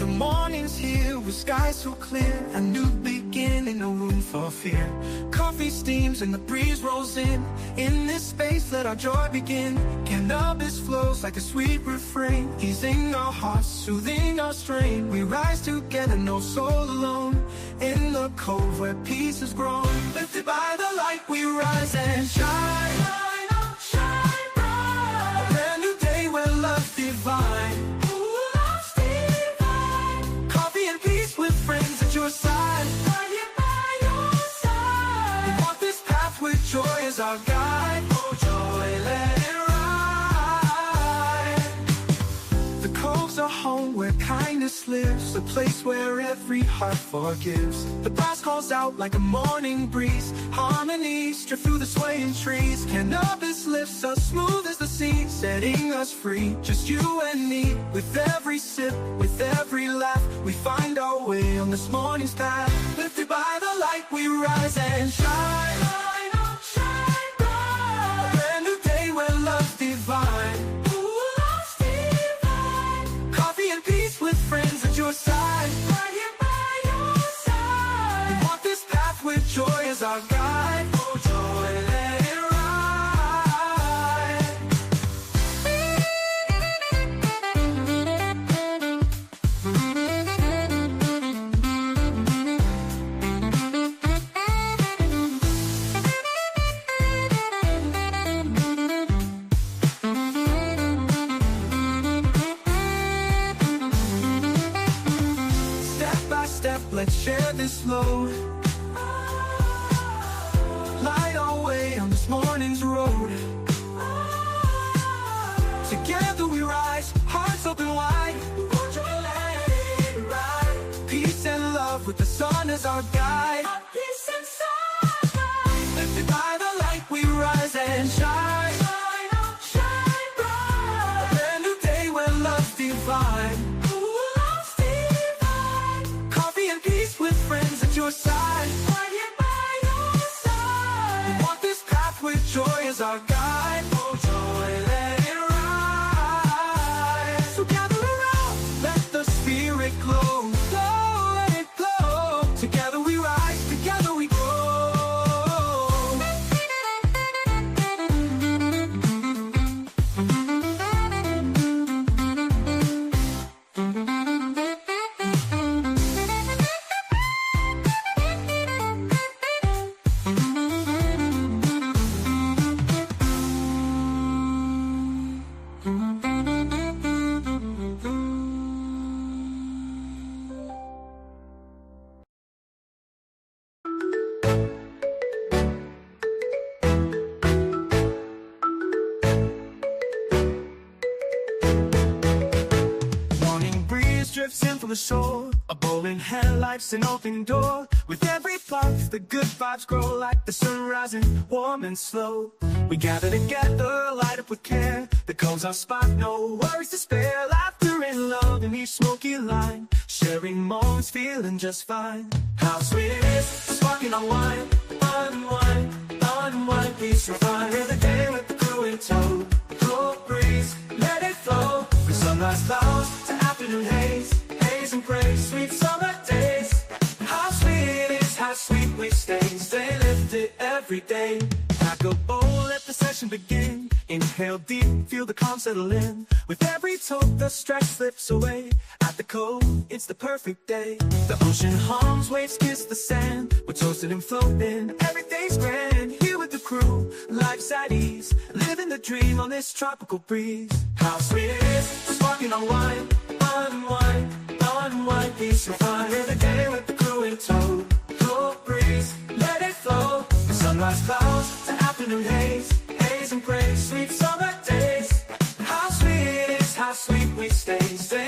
The morning's here with skies so clear, a new beginning, no room for fear. Coffee steams and the breeze rolls in this space let our joy begin. Cannabis flows like a sweet refrain, easing our hearts, soothing our strain. We rise together, no soul alone, in the cove where peace is grown. Lifted by the light we rise and shine. Shine up, shine bright. A brand new day where love's divine. Friends at your side, right here by your side. We walk this path with joy as our guide. Oh joy, let it ride. The cove's a home where kindness lives, a place where every heart forgives. The brass calls out like a morning breeze, harmony drift through the swaying trees. Cannabis lifts us smooth as the sea, setting us free, just you and me. With every sip, with every laugh, we find our way on this morning's path. Lifted by the light we rise and shine. Shine up, shine bright. A brand new day where love's divine. Ooh, love's divine. Coffee and peace with friends at your side, right here by your side. We walk this path with joy as our guide. Oh joy, let it ride. Let's share this load, light our way on this morning's road. Together we rise, hearts open wide. Peace and love with the sun as our guide. Peace and sunshine. Lifted by the light we rise and shine. Shine up, shine bright. A brand new day where love's divine. Friends at your side, right here by your side. We walk this path with joy as our guide. Oh joy, let it ride. So gather around, let the spirit glow. Glow, let it glow. Together we rise, together we grow. Drifts in from the shore, a bowl in hand, life's an open door. With every puff, the good vibes grow like the sun rising, warm and slow. We gather together, light up with care. The cove's our spot, no worries to spare. Laughter and love in each smoky line, sharing moments, feeling just fine. How sweet it is, sparking on wine. Unwind, unwind, peace refine. Hear the day with the crew in tow. Cool breeze, let it flow. From sunrise clouds to afternoon haze, haze and praise, sweet summer days. How sweet it is, how sweet we stay lifted every day. Pack a bowl, let the session begin. Inhale deep, feel the calm settle in. With every toke, the stress slips away. At the cove, it's the perfect day. The ocean hums, waves kiss the sand. We're toasted and floating, everything's grand. Here with the crew, life's at ease, living the dream on this tropical breeze. How sweet it is, sparking on wine. Unwind, unwind, peace refine. Hear the day with the crew in tow. Cool breeze, let it flow. The sunrise clouds to afternoon haze, haze and praise, sweet summer days. How sweet it is, how sweet we stay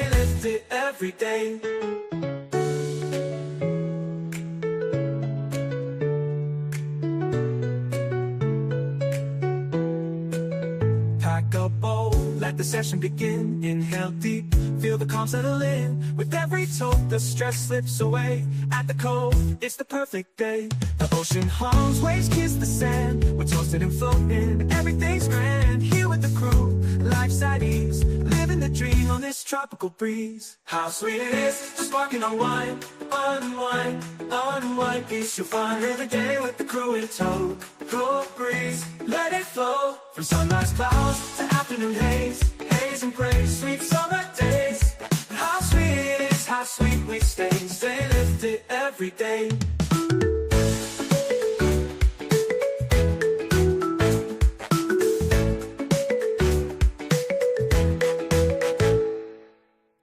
lifted every day. Pack a bowl, let the session begin. Inhale deep, feel the calm settle in. With every hope the stress slips away. At the Cove, it's the perfect day. The ocean hums, waves kiss the sand. We're toasting and floating, everything's grand. Here with the crew, life's at ease, living the dream on this tropical breeze. How sweet it is, sparking on wine, unwind, unwind. Peace you'll find every day with the crew in tow. Cool breeze, let it flow. From sunrise clouds to afternoon haze, haze and praise, sweet summer days. How sweet it is, how sweet we stay lifted every day.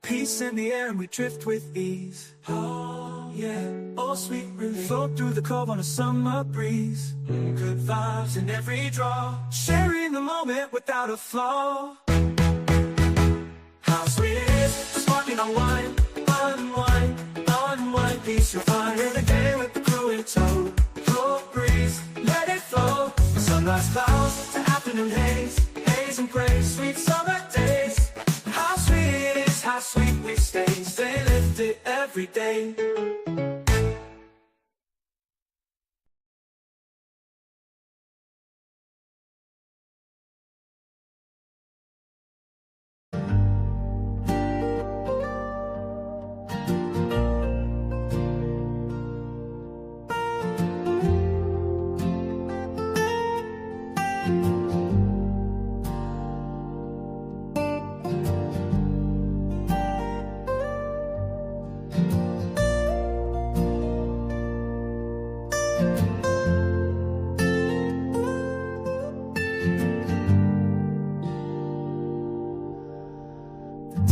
Peace in the air and we drift with ease. Oh yeah, oh sweet relief. Float through the Cove on a summer breeze. Good vibes in every draw, sharing the moment without a flaw. How sweet it is, sparking on wine, unwind, unwind. Peace you'll find every day with the crew in tow. Cool breeze, let it flow. Sunrise clouds to afternoon haze, haze and praise, sweet summer days. How sweet it is, how sweet we stay lifted every day.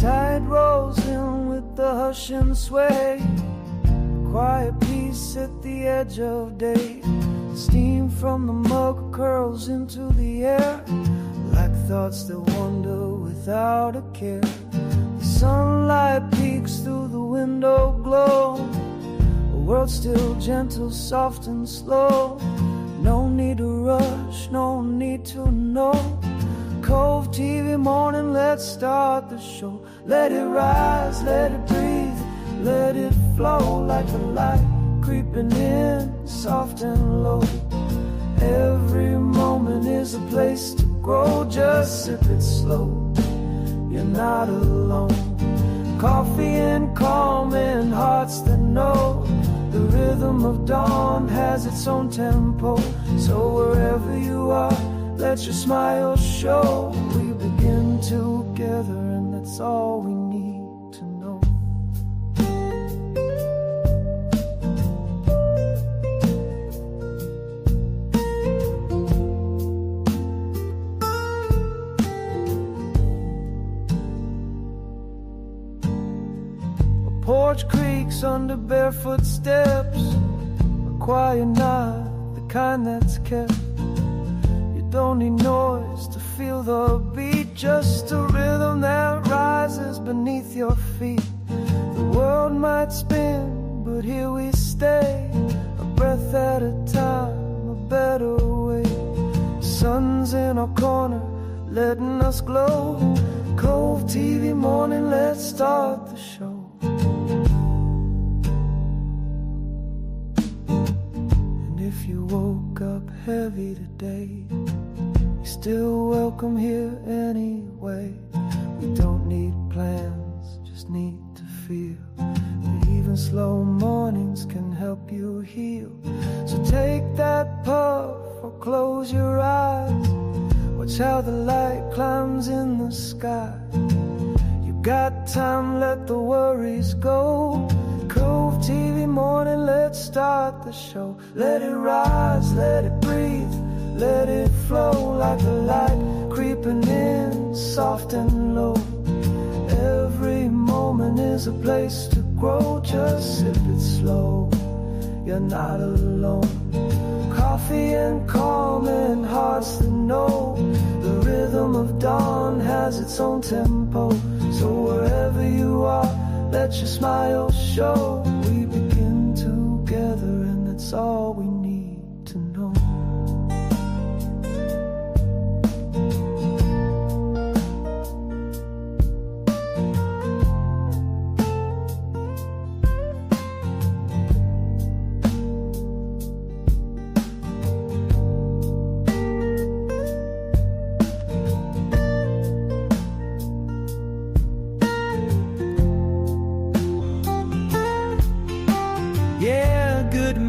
Tide rolls in with the hush and sway, quiet peace at the edge of day. Steam from the mug curls into the air, like thoughts that wander without a care. The sunlight peeks through the window glow, a world still gentle, soft and slow. No need to rush, no need to know. Cove-TV morning, let's start the show. Let it rise, let it breathe, let it flow like the light creeping in, soft and low. Every moment is a place to grow, just sip it slow, you're not alone. Coffee and calm and hearts that know the rhythm of dawn has its own tempo. So wherever you are, let your smile show. We begin together and that's all we need to know. A porch creaks under barefoot steps, a quiet nod, the kind that's kept. Don't need noise to feel the beat, just a rhythm that rises beneath your feet. The world might spin, but here we stay, a breath at a time, a better way. Sun's in our corner, letting us glow. Cove-TV morning, let's start the show. And if you woke up heavy today, still welcome here anyway. We don't need plans, just need to feel that even slow mornings can help you heal. So take that puff or close your eyes, watch how the light climbs in the sky. You got time, let the worries go. Cove-TV morning, let's start the show. Let it rise, let it breathe, let it flow like the light creeping in, soft and low. Every moment is a place to grow, just sip it slow, you're not alone. Coffee and calm and hearts that know the rhythm of dawn has its own tempo. So wherever you are, let your smile show. We begin together and that's all we need to know.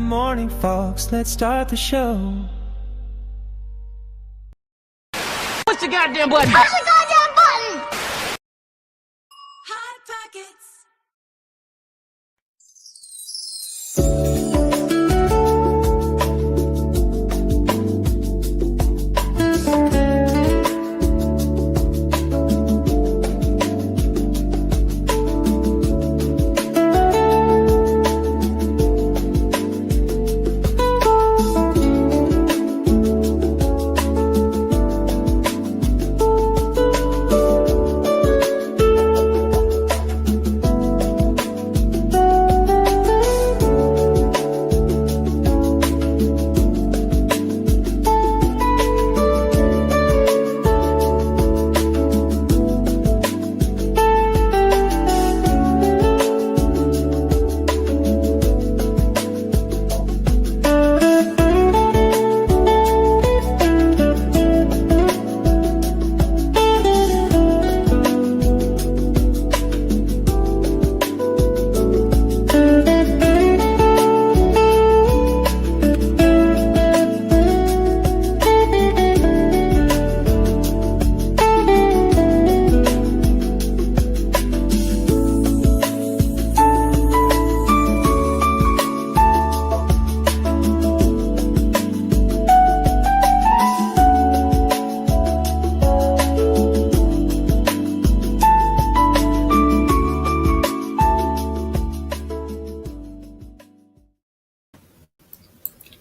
morning, folks. Let's start the show. Push the goddamn button. Push the goddamn button. Hot Pockets.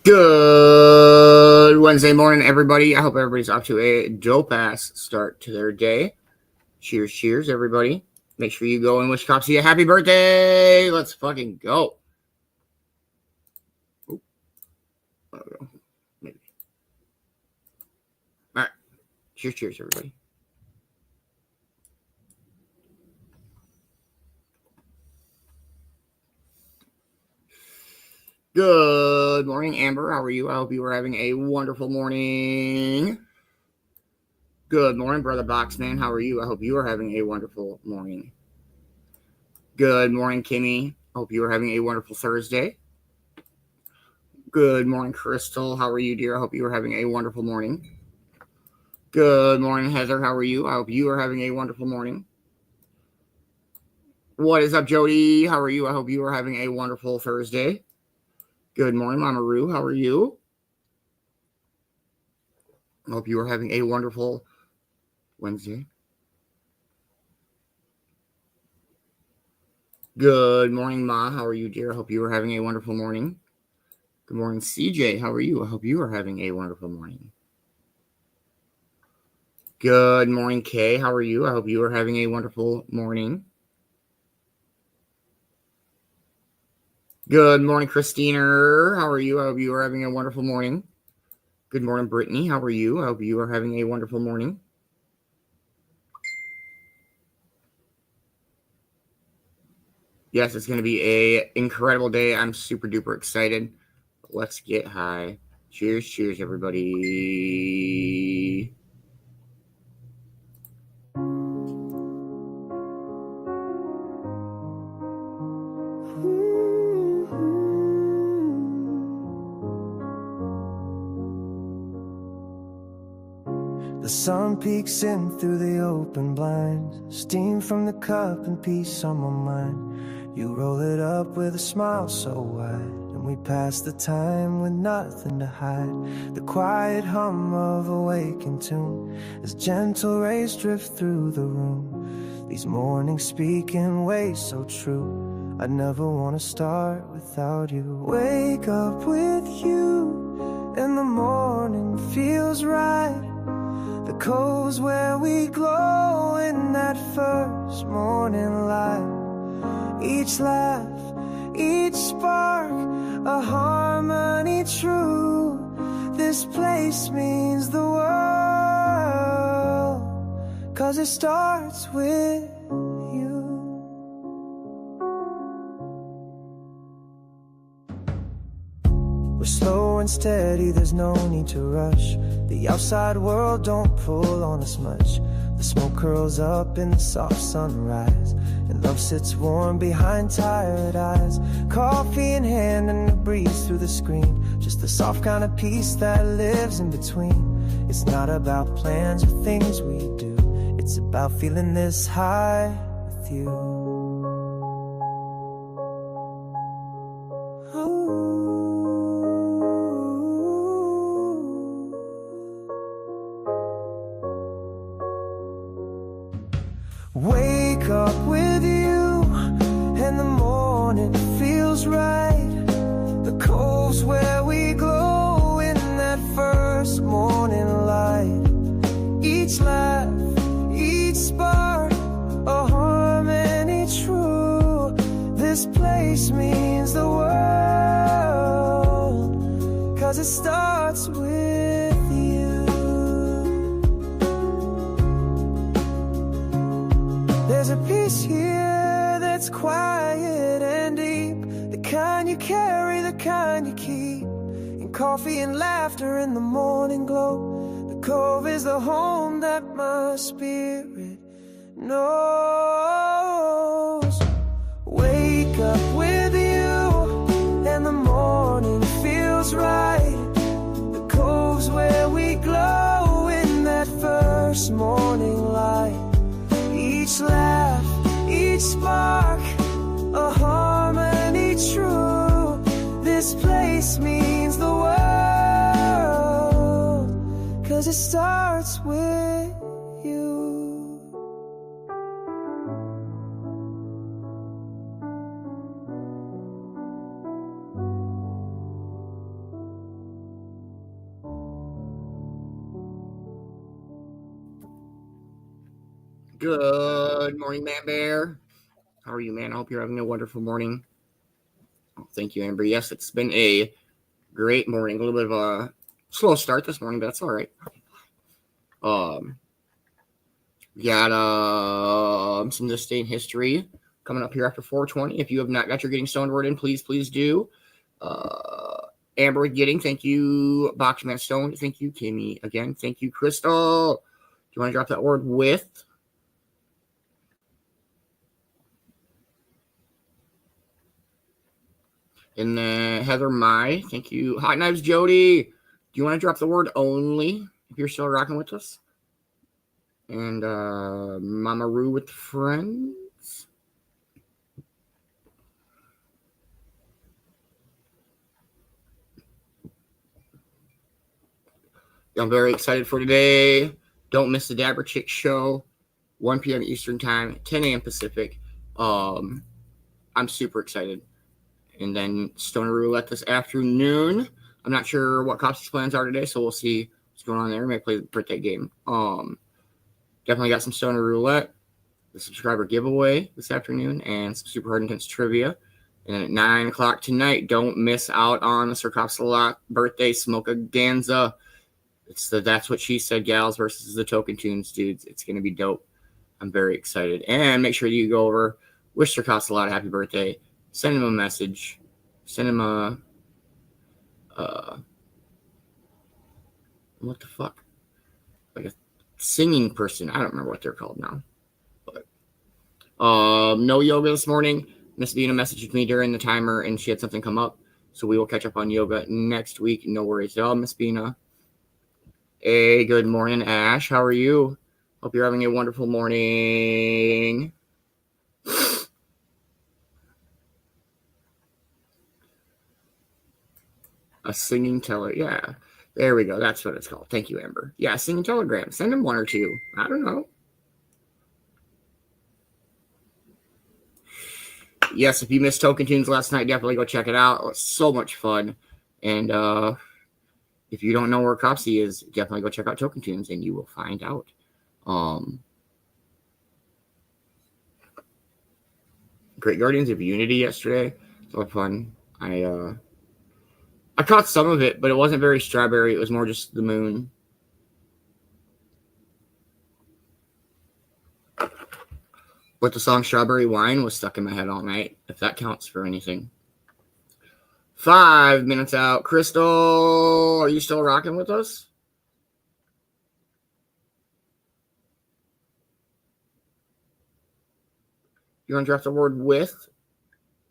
Good Wednesday morning, everybody. I hope everybody's off to a dope-ass start to their day. Cheers, cheers, everybody. Make sure you go and wish Copsy a happy birthday. Let's fucking go. Ooh. Maybe. All right. Cheers, cheers, everybody. Good morning, Amber. How are you? I hope you are having a wonderful morning. Good morning, Brother Boxman. How are you? I hope you are having a wonderful morning. Good morning, Kimmy. I hope you are having a wonderful Thursday. Good morning, Crystal. How are you, dear? I hope you are having a wonderful morning. Good morning, Heather. How are you? I hope you are having a wonderful morning. What is up, Jody? How are you? I hope you are having a wonderful Thursday. Good morning, Mama Roo. How are you? I hope you are having a wonderful Wednesday. Good morning, Ma. How are you, dear? I hope you are having a wonderful morning. Good morning, CJ. How are you? I hope you are having a wonderful morning. Good morning, Kay. How are you? I hope you are having a wonderful morning. Good morning, Christina. How are you? I hope you are having a wonderful morning. Good morning, Brittany. How are you? I hope you are having a wonderful morning. Yes, it's going to be an incredible day. I'm super duper excited. Let's get high. Cheers, cheers, everybody. The sun peeks in through the open blinds, steam from the cup and peace on my mind. You roll it up with a smile so wide, and we pass the time with nothing to hide. The quiet hum of a waking tune as gentle rays drift through the room. These mornings speak in ways so true. I never want to start without you. Wake up with you, and the morning feels right. The cove's where we glow in that first morning light. Each laugh, each spark, a harmony true. This place means the world, 'cause it starts with you. We're slow and steady, there's no need to rush. The outside world don't pull on us much. The smoke curls up in the soft sunrise, and love sits warm behind tired eyes. Coffee in hand and a breeze through the screen, just the soft kind of peace that lives in between. It's not about plans or things we do, it's about feeling this high with you. Wake up with you, and the morning feels right. The cove's where we glow in that first morning light. Each laugh, each spark, a harmony true. This place means the world, 'cause it starts with you. There's a peace here that's quiet and deep, the kind you carry, the kind you keep, in coffee and laughter in the morning glow. The Cove is the home that my spirit knows. Wake up with you, and the morning feels right. The Cove's where we glow in that first morning light. Each laugh, each spark, a harmony true. This place means the world, 'cause it starts with you. Good morning, Man Bear. How are you, man? I hope you're having a wonderful morning. Oh, thank you, Amber. Yes, it's been a great morning. A little bit of a slow start this morning, but that's all right. We got some This Day in History coming up here after 4:20. If you have not got your Getting Stoned word in, please do. Amber with Getting, thank you. Boxman Stone, thank you. Kimmy again, thank you. Crystal, do you want to drop that word with? And then Heather Mai, thank you. Hot Knives Jody, do you want to drop the word only if you're still rocking with us? And Mama Roo with friends. I'm very excited for today. Don't miss the Dabber Chick show, 1 p.m. Eastern time, 10 a.m. Pacific. I'm super excited. And then Stoner Roulette this afternoon. I'm not sure what Cops' plans are today, so we'll see what's going on there. We might play the birthday game. Definitely got some Stoner Roulette, the subscriber giveaway this afternoon, and some Super Hard Intense trivia. And then at 9 o'clock tonight, don't miss out on the Sir Cops a Lot birthday smoke-a-ganza. It's the That's What She Said gals versus the Token Tunes dudes. It's going to be dope. I'm very excited. And make sure you go over, wish Sir Cops a Lot a happy birthday. Send him a message. Send him a what the fuck? Like a singing person. I don't remember what they're called now. But no yoga this morning. Miss Vina messaged me during the timer and she had something come up. So we will catch up on yoga next week. No worries at all, Miss Vina. Hey, good morning, Ash. How are you? Hope you're having a wonderful morning. A singing yeah. There we go. That's what it's called. Thank you, Amber. Yeah, singing telegram. Send him one or two. I don't know. Yes, if you missed Token Tunes last night, definitely go check it out. It was so much fun. And if you don't know where Copsy is, definitely go check out Token Tunes and you will find out. Great Guardians of Unity yesterday. It's a lot of fun. I caught some of it, but it wasn't very strawberry. It was more just the moon. But the song Strawberry Wine was stuck in my head all night, if that counts for anything. 5 minutes out. Crystal, are you still rocking with us? You want to drop the word with?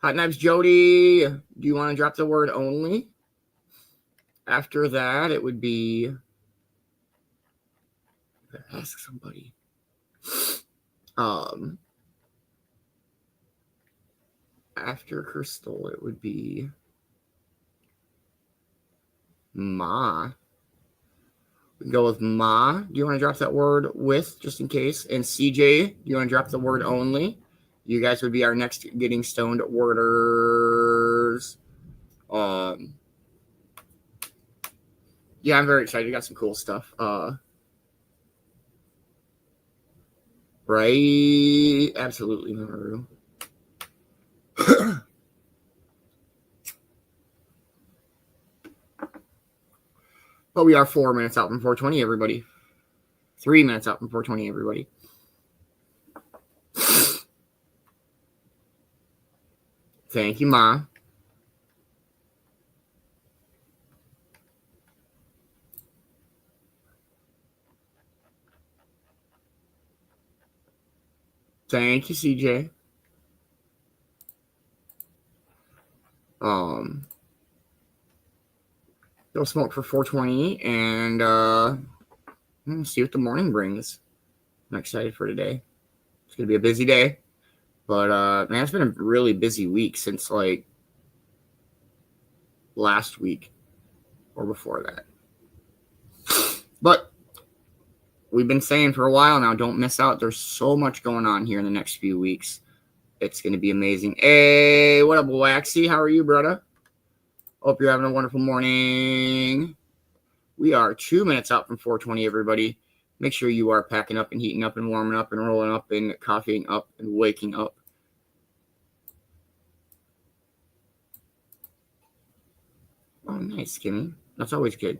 Hot Knives Jody, do you want to drop the word only? After that, it would be... ask somebody. After Crystal, it would be Ma. We can go with Ma. Do you want to drop that word with, just in case? And CJ, do you want to drop the word only? You guys would be our next Getting Stoned worders. Yeah, I'm very excited. We got some cool stuff. Right? Absolutely, Maru. But we are 4 minutes out from 420, everybody. 3 minutes out from 420, everybody. Thank you, Ma. Thank you, CJ. Go smoke for 420 and see what the morning brings. I'm excited for today. It's gonna be a busy day, but man, it's been a really busy week since like last week or before that. But we've been saying for a while now, don't miss out. There's so much going on here in the next few weeks. It's going to be amazing. Hey, what up, Waxy? How are you, brother? Hope you're having a wonderful morning. We are 2 minutes out from 420, everybody. Make sure you are packing up and heating up and warming up and rolling up and coffeeing up and waking up. Oh, nice, Kimmy. That's always good.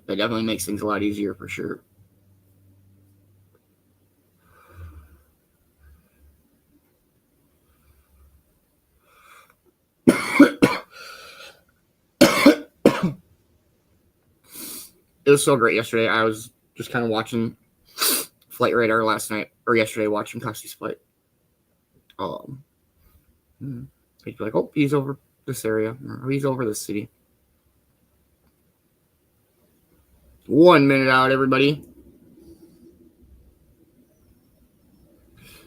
That definitely makes things a lot easier for sure. It was so great yesterday. I was just kind of watching Flight Radar last night, or yesterday, watching Costy's flight. He'd be like, oh, he's over this area, or he's over this city. 1 minute out, everybody.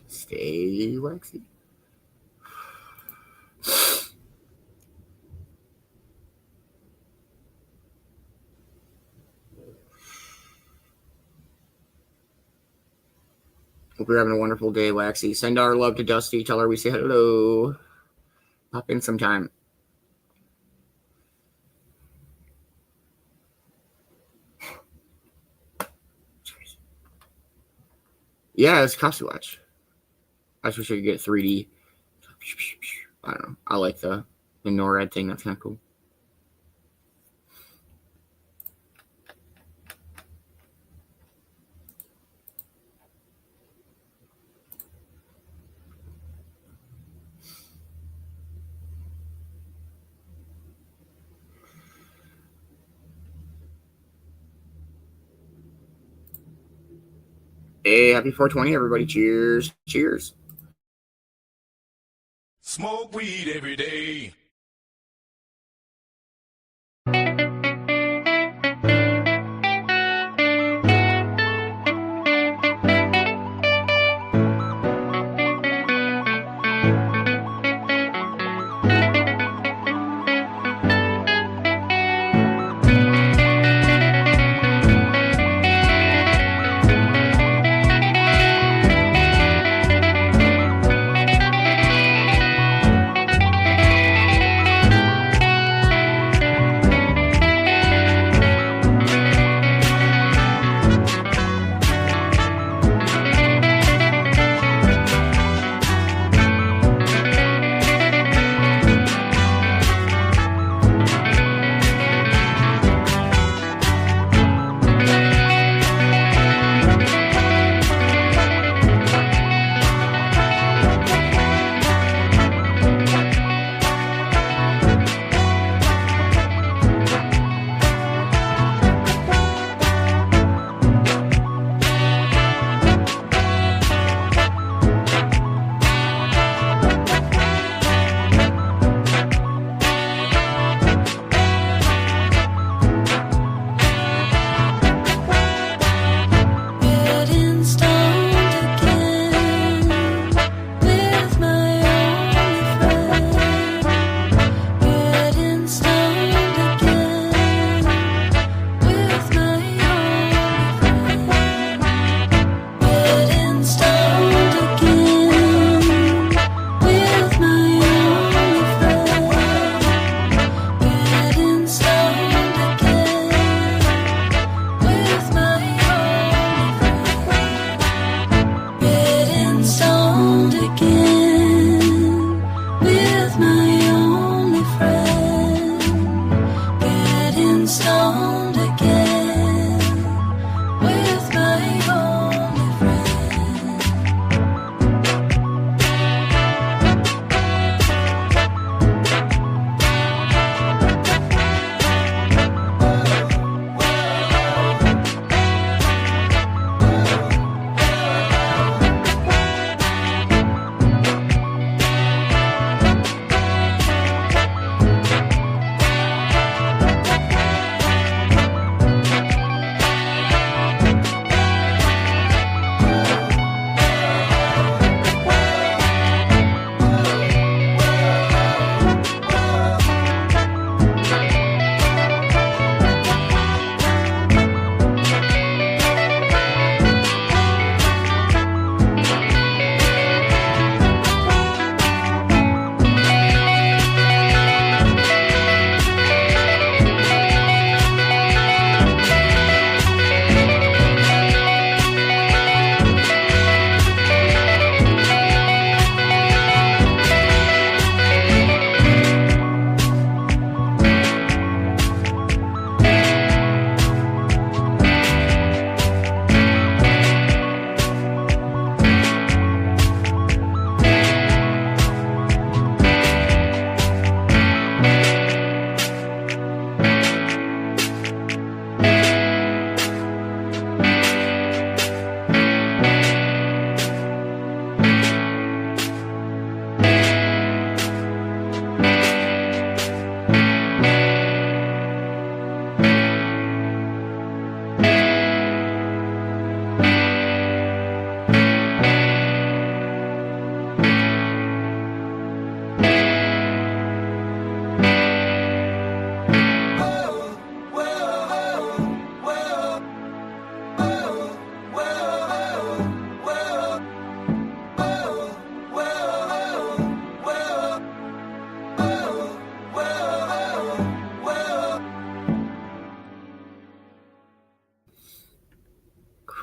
Stay waxy. Hope you're having a wonderful day, Waxy. Send our love to Dusty. Tell her we say hello. Pop in sometime. Yeah, it's Coffee Watch. I just wish I could get 3D. I don't know. I like the NORAD thing. That's kind of cool. Hey, happy 420, everybody. Cheers. Cheers. Smoke weed every day.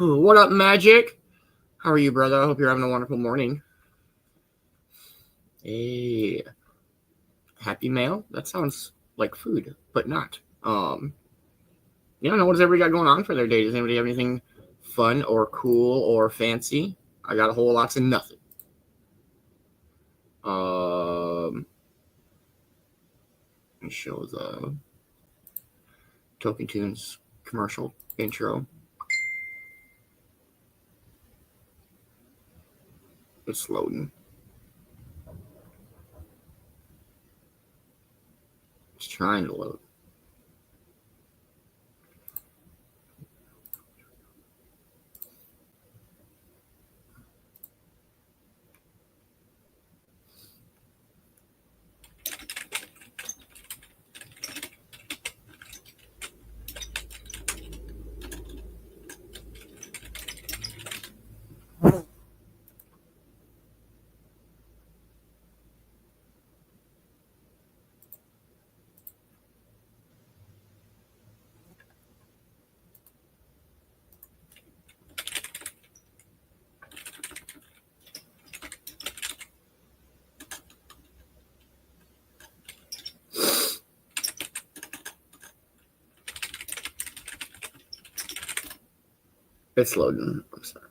What up, Magic? How are you, brother? I hope you're having a wonderful morning. Hey, happy mail? That sounds like food, but not. You don't know what everybody got going on for their day. Does anybody have anything fun or cool or fancy? I got a whole lots of nothing. Let me show the Token Tunes commercial intro. It's loading. It's trying to load. It's loading. I'm sorry.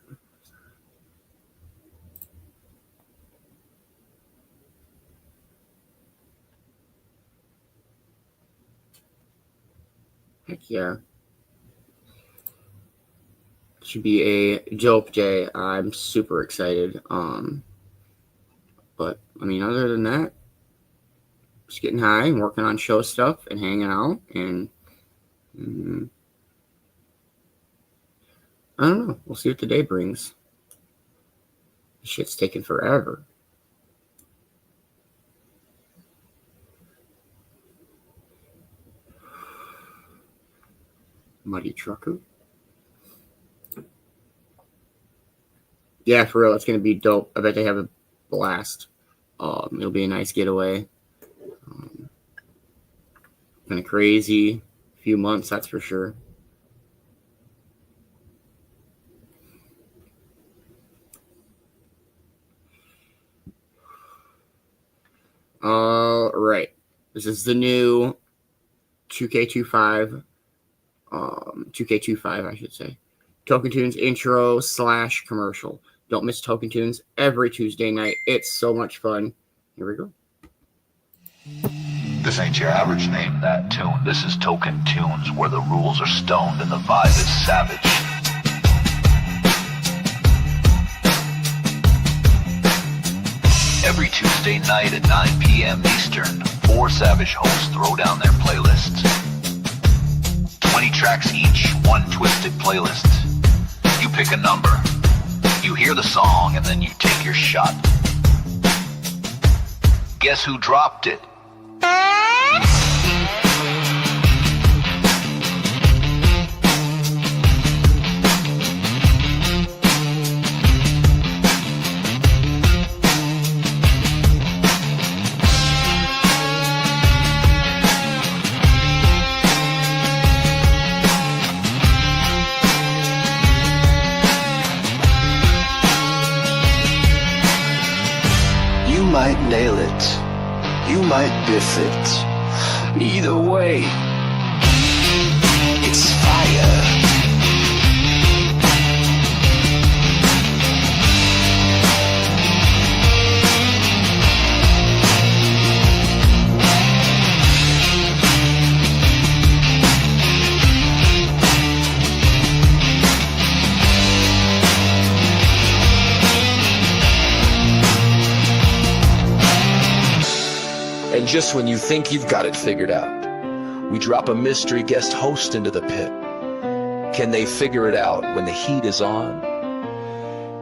Heck yeah. Should be a dope day. I'm super excited. But I mean, other than that, just getting high and working on show stuff and hanging out and I don't know. We'll see what the day brings. This shit's taking forever. Muddy trucker. Yeah, for real, it's gonna be dope. I bet they have a blast. It'll be a nice getaway. Been a crazy few months, that's for sure. All right, this is the new 2K25, 2K25, I should say. Token Tunes intro / commercial. Don't miss Token Tunes every Tuesday night. It's so much fun. Here we go. This ain't your average name, that tune. This is Token Tunes, where the rules are stoned and the vibe is savage. Every Tuesday night at 9 p.m. Eastern, 4 savage hosts throw down their playlists. 20 tracks each, 1 twisted playlist. You pick a number, you hear the song, and then you take your shot. Guess who dropped it? You might nail it, you might biff it. Either way, it's fire. And just when you think you've got it figured out, we drop a mystery guest host into the pit. Can they figure it out when the heat is on?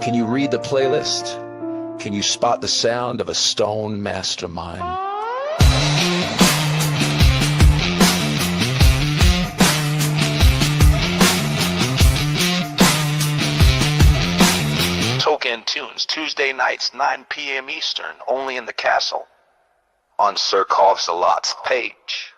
Can you read the playlist? Can you spot the sound of a stone mastermind? Token Tunes, Tuesday nights, 9 p.m. Eastern, only in the castle. On Sir Cove-TV's page.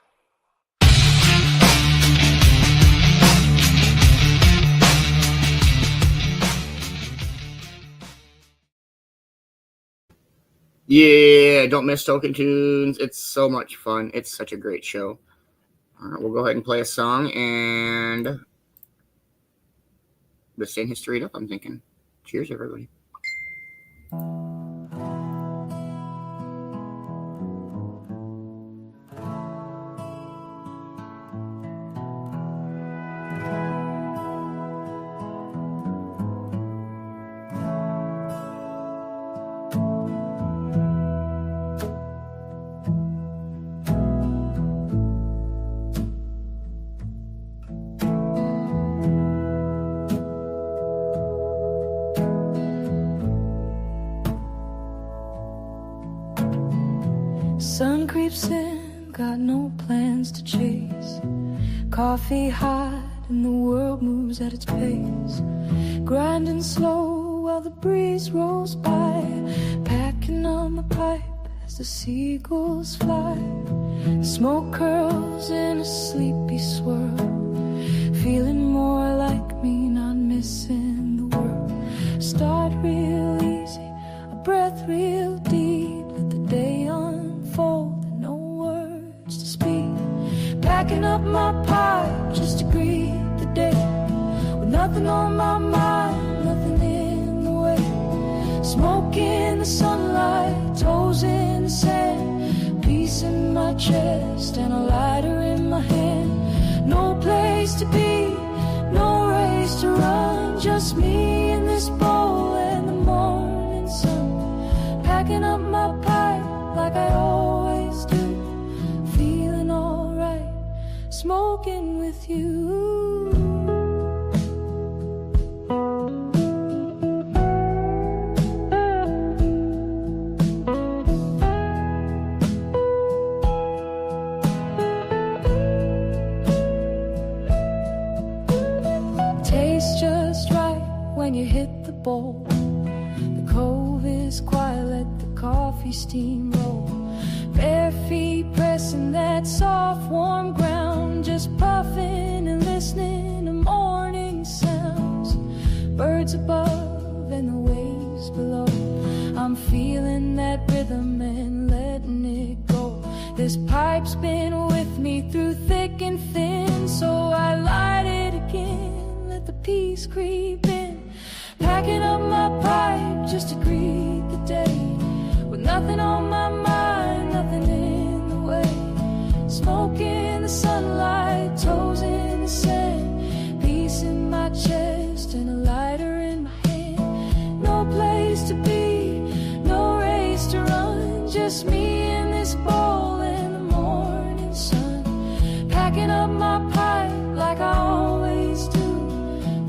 Yeah, don't miss Token Tunes. It's so much fun. It's such a great show. All right, we'll go ahead and play a song and let's stand history up, I'm thinking. Cheers, everybody. Sun creeps in, got no plans to chase. Coffee hot and the world moves at its pace. Grinding slow while the breeze rolls by. Packing on my pipe as the seagulls fly. Smoke curls in a sleepy swirl. Feeling more like me, not missing the world. Start real easy, a breath real deep. Let the day unfold and no words to speak. Packing up my pipe just to greet the day. With nothing on my mind, nothing in the way. Smoke in the sunlight, toes in the sand. Peace in my chest and a lighter in my hand. No place to be, no race to run. Just me in this bowl and the morning sun. Packing up my pipe like I always do. Feeling alright, smoking with you. Tastes just right when you hit the bowl. The cove is quiet, let the coffee steam roll. Bare feet pressing that soft warm ground. Just puffing and listening to morning sounds. Birds above and the waves below. I'm feeling that rhythm and letting it go. This pipe's been with me through thick and thin, so I light it again, let the peace creep in. Packing up my pipe just to greet the day. With nothing on my mind, nothing in the way. Smoke in the sunlight, toes in the sand. Peace in my chest and a lighter in my hand. No place to be, no race to run. Just me in this bowl in the morning sun. Packing up my pipe like I always do.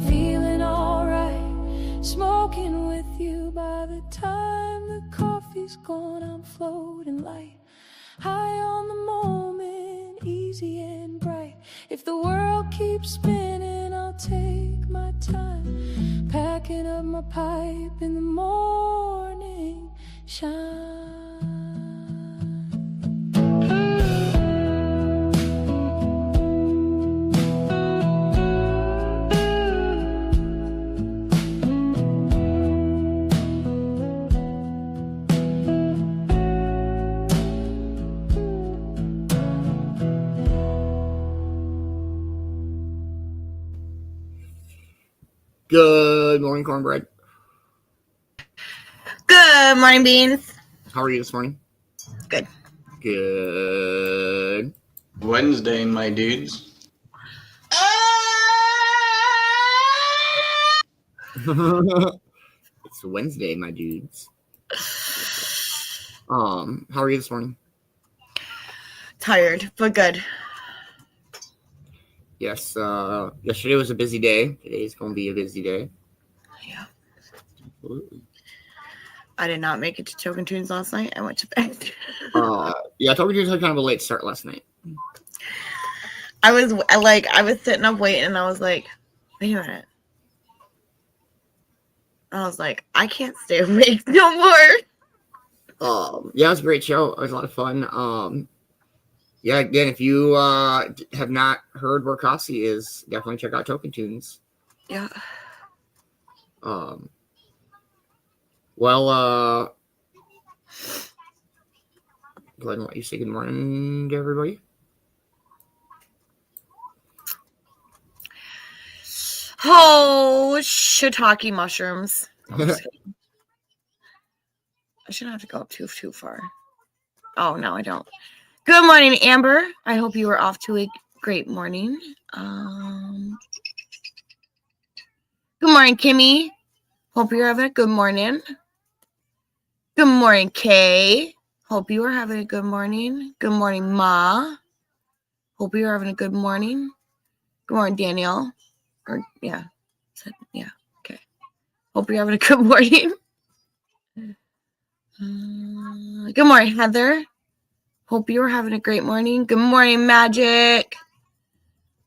Feeling alright, smoking with you. By the time the coffee's gone, I'm floating light. High on the moment, easy and bright. If the world keeps spinning, I'll take my time. Packing up my pipe in the morning shine. Good morning, Cornbread. Good morning, Beans. How are you this morning? Good. Good. Wednesday, my dudes. It's Wednesday, my dudes. How are you this morning? Tired, but good. Yes, yesterday was a busy day. Today's going to be a busy day. Yeah. Absolutely. I did not make it to Token Tunes last night. I went to bed. Yeah, Token Tunes had kind of a late start last night. I was sitting up waiting, and I was like, wait a minute. I was like, I can't stay awake no more. Yeah, it was a great show. It was a lot of fun. Yeah, again, if you have not heard where Kasi is, definitely check out Token Tunes. Yeah. Well, Go ahead and let you say good morning to everybody. Oh, shiitake mushrooms. I'm just kidding. I shouldn't have to go up too far. Oh, no, I don't. Good morning, Amber. I hope you are off to a great morning. Good morning, Kimmy. Hope you're having a good morning. Good morning, Kay. Hope you are having a good morning. Good morning, Ma. Hope you're having a good morning. Good morning, Danielle. Okay. Hope you're having a good morning. Good morning, Heather. Hope you're having a great morning. Good morning, Magic.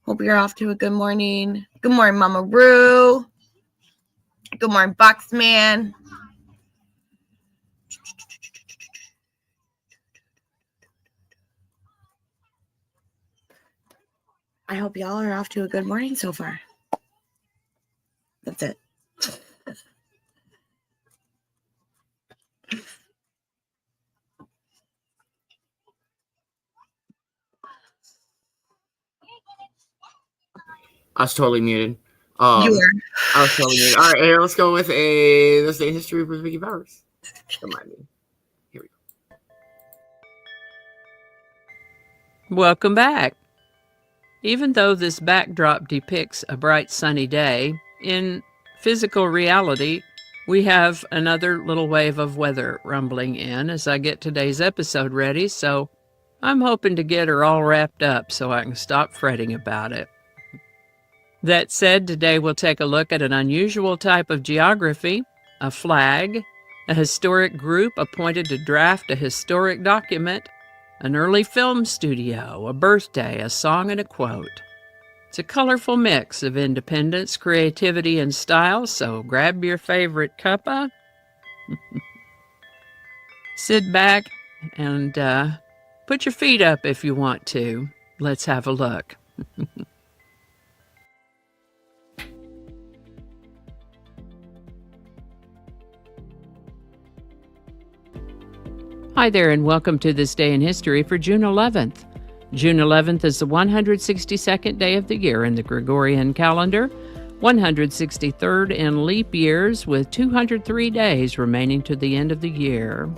Hope you're off to a good morning. Good morning, Mama Roo. Good morning, Boxman. I hope y'all are off to a good morning so far. That's it. I was totally muted. You were. I was totally muted. All right, here, let's go with this day in history with Vicki Bowers. Don't mind me. Here we go. Welcome back. Even though this backdrop depicts a bright sunny day, in physical reality, we have another little wave of weather rumbling in as I get today's episode ready, so I'm hoping to get her all wrapped up so I can stop fretting about it. That said, today we'll take a look at an unusual type of geography, a flag, a historic group appointed to draft a historic document, an early film studio, a birthday, a song, and a quote. It's a colorful mix of independence, creativity, and style, so grab your favorite cuppa, sit back, and put your feet up if you want to. Let's have a look. Hi there, and welcome to This Day in History for June 11th. June 11th is the 162nd day of the year in the Gregorian calendar, 163rd in leap years, with 203 days remaining to the end of the year.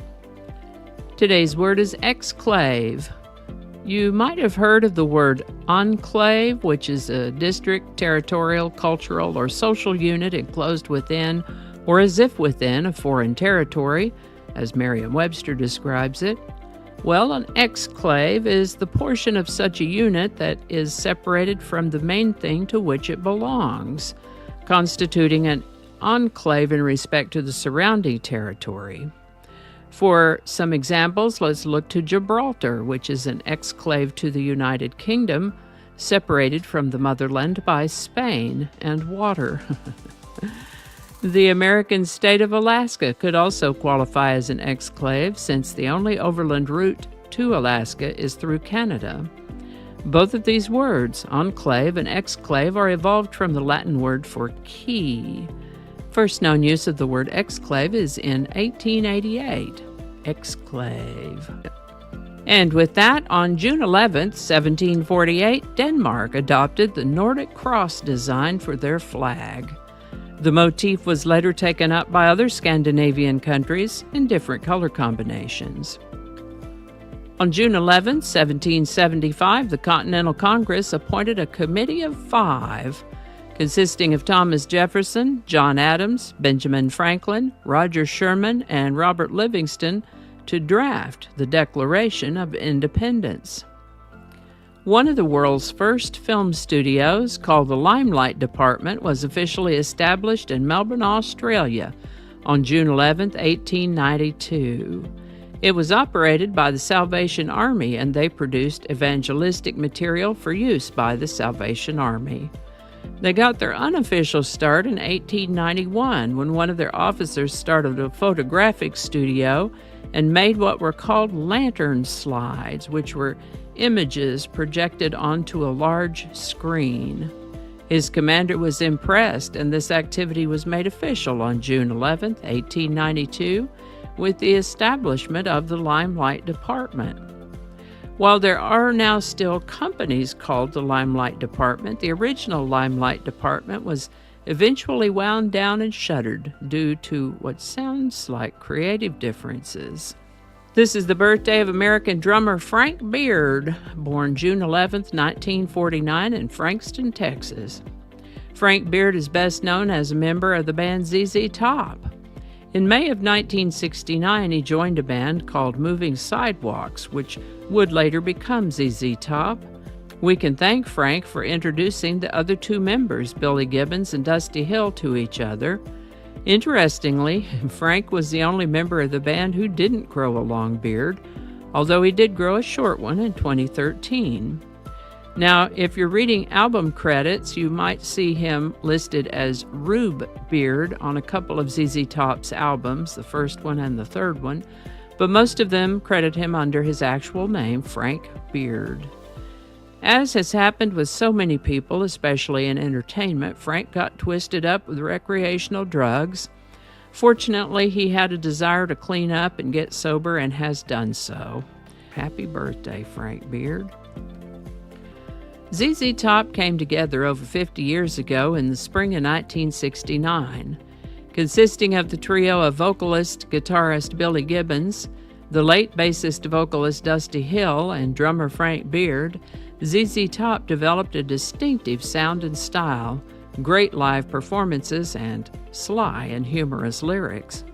Today's word is exclave. You might have heard of the word enclave, which is a district, territorial, cultural, or social unit enclosed within, or as if within, a foreign territory, as Merriam-Webster describes it. Well, an exclave is the portion of such a unit that is separated from the main thing to which it belongs, constituting an enclave in respect to the surrounding territory. For some examples, let's look to Gibraltar, which is an exclave to the United Kingdom, separated from the motherland by Spain and water. The American state of Alaska could also qualify as an exclave, since the only overland route to Alaska is through Canada. Both of these words, enclave and exclave, are evolved from the Latin word for key. First known use of the word exclave is in 1888. Exclave. And with that, on June 11th, 1748, Denmark adopted the Nordic cross design for their flag. The motif was later taken up by other Scandinavian countries in different color combinations. On June 11, 1775, the Continental Congress appointed a committee of 5, consisting of Thomas Jefferson, John Adams, Benjamin Franklin, Roger Sherman, and Robert Livingston, to draft the Declaration of Independence. One of the world's first film studios, called the Limelight Department, was officially established in Melbourne, Australia on June 11, 1892. It was operated by the Salvation Army, and they produced evangelistic material for use by the Salvation Army. They got their unofficial start in 1891 when one of their officers started a photographic studio and made what were called lantern slides, which were images projected onto a large screen. His commander was impressed, and this activity was made official on June 11, 1892, with the establishment of the Limelight Department. While there are now still companies called the Limelight Department, the original Limelight Department was eventually wound down and shuttered due to what sounds like creative differences. This is the birthday of American drummer Frank Beard, born June 11, 1949 in Frankston, Texas. Frank Beard is best known as a member of the band ZZ Top. In May of 1969, he joined a band called Moving Sidewalks, which would later become ZZ Top. We can thank Frank for introducing the other two members, Billy Gibbons and Dusty Hill, to each other. Interestingly, Frank was the only member of the band who didn't grow a long beard, although he did grow a short one in 2013. Now, if you're reading album credits, you might see him listed as Rube Beard on a couple of ZZ Top's albums, the first one and the third one, but most of them credit him under his actual name, Frank Beard. As has happened with so many people, especially in entertainment, Frank got twisted up with recreational drugs. Fortunately, he had a desire to clean up and get sober and has done so. Happy birthday, Frank Beard. ZZ Top came together over 50 years ago in the spring of 1969. Consisting of the trio of vocalist-guitarist Billy Gibbons, the late bassist-vocalist Dusty Hill, and drummer Frank Beard, ZZ Top developed a distinctive sound and style, great live performances, and sly and humorous lyrics.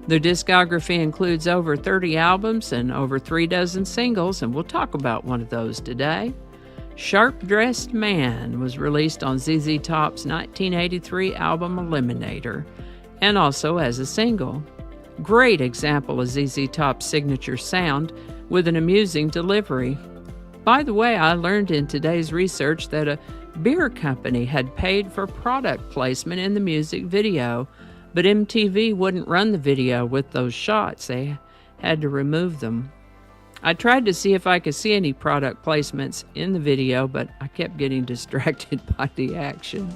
Their discography includes over 30 albums and over 36 singles, and we'll talk about one of those today. Sharp Dressed Man was released on ZZ Top's 1983 album Eliminator, and also as a single. Great example of ZZ Top's signature sound with an amusing delivery. By the way, I learned in today's research that a beer company had paid for product placement in the music video, but MTV wouldn't run the video with those shots. They had to remove them. I tried to see if I could see any product placements in the video, but I kept getting distracted by the action.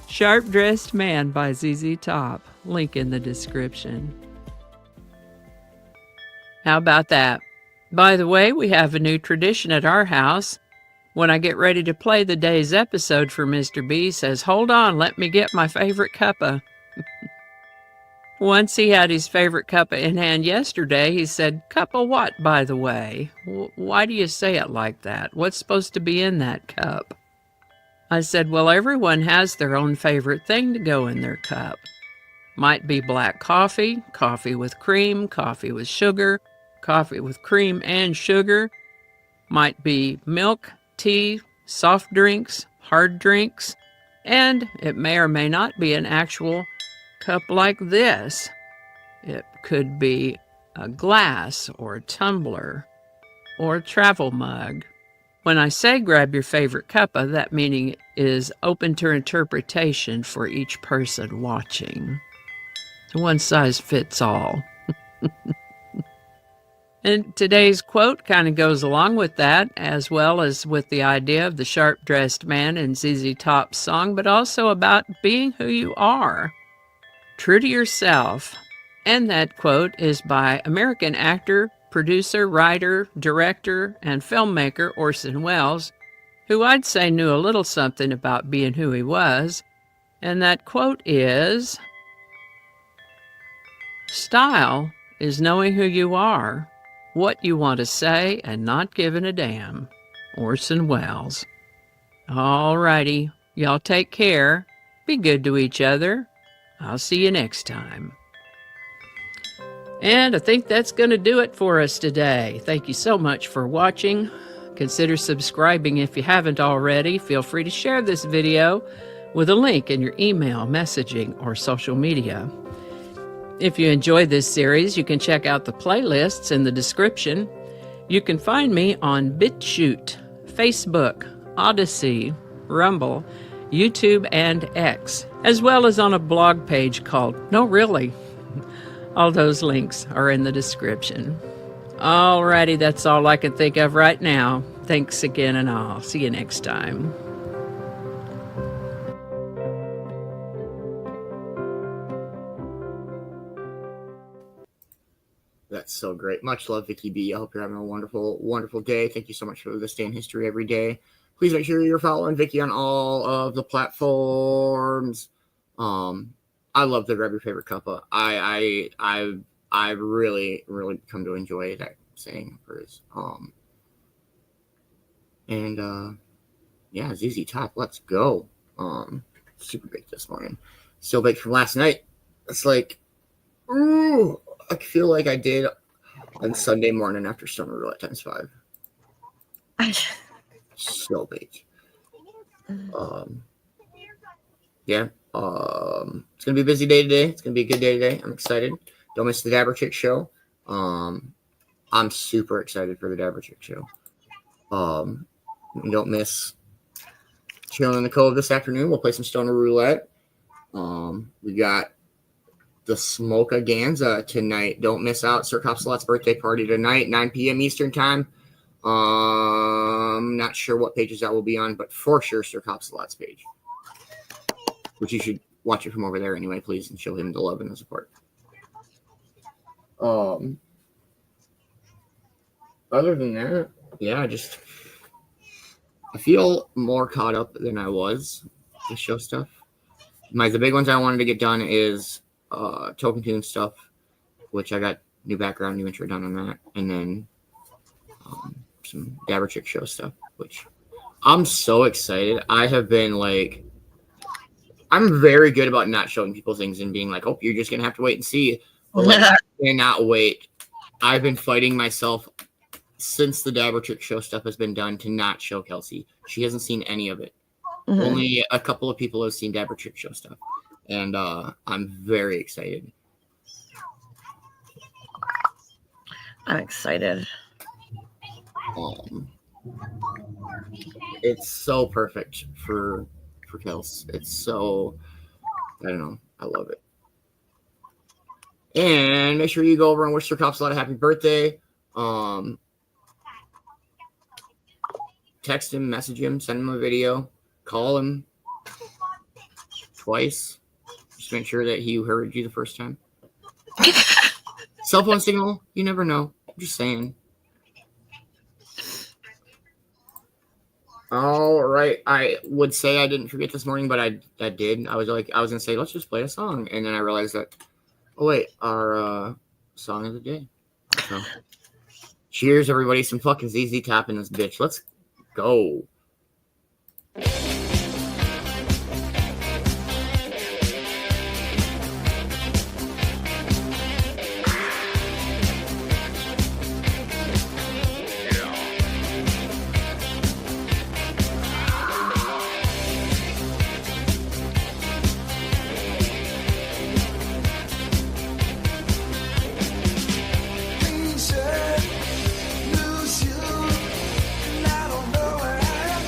Sharp Dressed Man by ZZ Top. Link in the description. How about that? By the way, we have a new tradition at our house. When I get ready to play the day's episode for Mr. B, says, "Hold on, let me get my favorite cuppa." Once he had his favorite cuppa in hand yesterday, he said, "Cuppa what, by the way? Why do you say it like that? What's supposed to be in that cup?" I said, "Well, everyone has their own favorite thing to go in their cup. Might be black coffee, coffee with cream, coffee with sugar, coffee with cream and sugar. Might be milk, tea, soft drinks, hard drinks, and it may or may not be an actual cup like this. It could be a glass or a tumbler or a travel mug. When I say grab your favorite cuppa, that meaning is open to interpretation for each person watching. One size fits all." And today's quote kind of goes along with that, as well as with the idea of the sharp-dressed man in ZZ Top's song, but also about being who you are. True to yourself. And that quote is by American actor, producer, writer, director, and filmmaker Orson Welles, who I'd say knew a little something about being who he was. And that quote is, "Style is knowing who you are, what you want to say, and not giving a damn." Orson Welles. All righty. Y'all take care. Be good to each other. I'll see you next time. And I think that's going to do it for us today. Thank you so much for watching. Consider subscribing if you haven't already. Feel free to share this video with a link in your email, messaging, or social media. If you enjoyed this series, you can check out the playlists in the description. You can find me on BitChute, Facebook, Odyssey, Rumble, YouTube, and X, as well as on a blog page called No Really. All those links are in the description. Alrighty, that's all I can think of right now. Thanks again, and I'll see you next time. that's so great. Much love, Vicki B. I hope you're having a wonderful, wonderful day. Thank you so much for this day in history every day. Please make sure you're following Vicki on all of the platforms. I love the Grab Your Favorite Cuppa. I've really, really come to enjoy that saying of hers. Yeah, ZZ Top, let's go. Super baked this morning. Still baked from last night. It's like, ooh, I feel like I did on Sunday morning after Stoner Roulette times 5. So baked. Yeah. It's gonna be a busy day today. It's gonna be a good day today. I'm excited. Don't miss the Dabber Chick show. I'm super excited for the Dabber Chick show. Don't miss chilling in the Cove this afternoon. We'll play some Stoner Roulette. We got the Smoka Ganza tonight. Don't miss out. Sir Copsalat's birthday party tonight, 9 p.m. Eastern time. Not sure what pages that will be on, but for sure Sir Copsalat's page, which you should watch it from over there anyway, please, and show him the love and the support. Other than that, yeah, I feel more caught up than I was with show stuff. The big ones I wanted to get done is Token Tune stuff, which I got new background, new intro done on that, and then some Dabber Chick show stuff, which I'm so excited. I have been like, I'm very good about not showing people things and being like, oh, you're just gonna have to wait and see. But like, I cannot wait. I've been fighting myself since the Dabber Chick show stuff has been done to not show Kelsey. She hasn't seen any of it. Mm-hmm. Only a couple of people have seen Dabber Chick show stuff, and I'm very excited. I'm excited. It's so perfect for Kels. It's so, I don't know. I love it. And make sure you go over and wish Sir Copsalat a happy birthday. Text him, message him, send him a video, call him twice. Just make sure that he heard you the first time. Cell phone signal, you never know. I'm just saying. All right. I would say I didn't forget this morning, but I did. I was gonna say, let's just play a song. And then I realized that, oh wait, our song of the day. So cheers, everybody. Some fucking ZZ Top in this bitch. Let's go. Lose you, and I don't know where I am.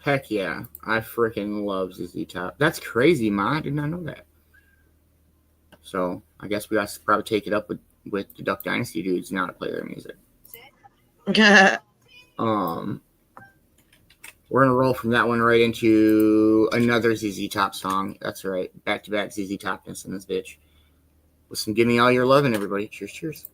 Heck yeah. I freaking love ZZ Top. That's crazy, Ma. I did not know that. So I guess we got to probably take it up with the Duck Dynasty dudes now to play their music. We're gonna roll from that one right into another ZZ Top song. That's right, back-to-back ZZ Topness in this bitch. With some "Give Me All Your Lovin'," everybody. Cheers, cheers.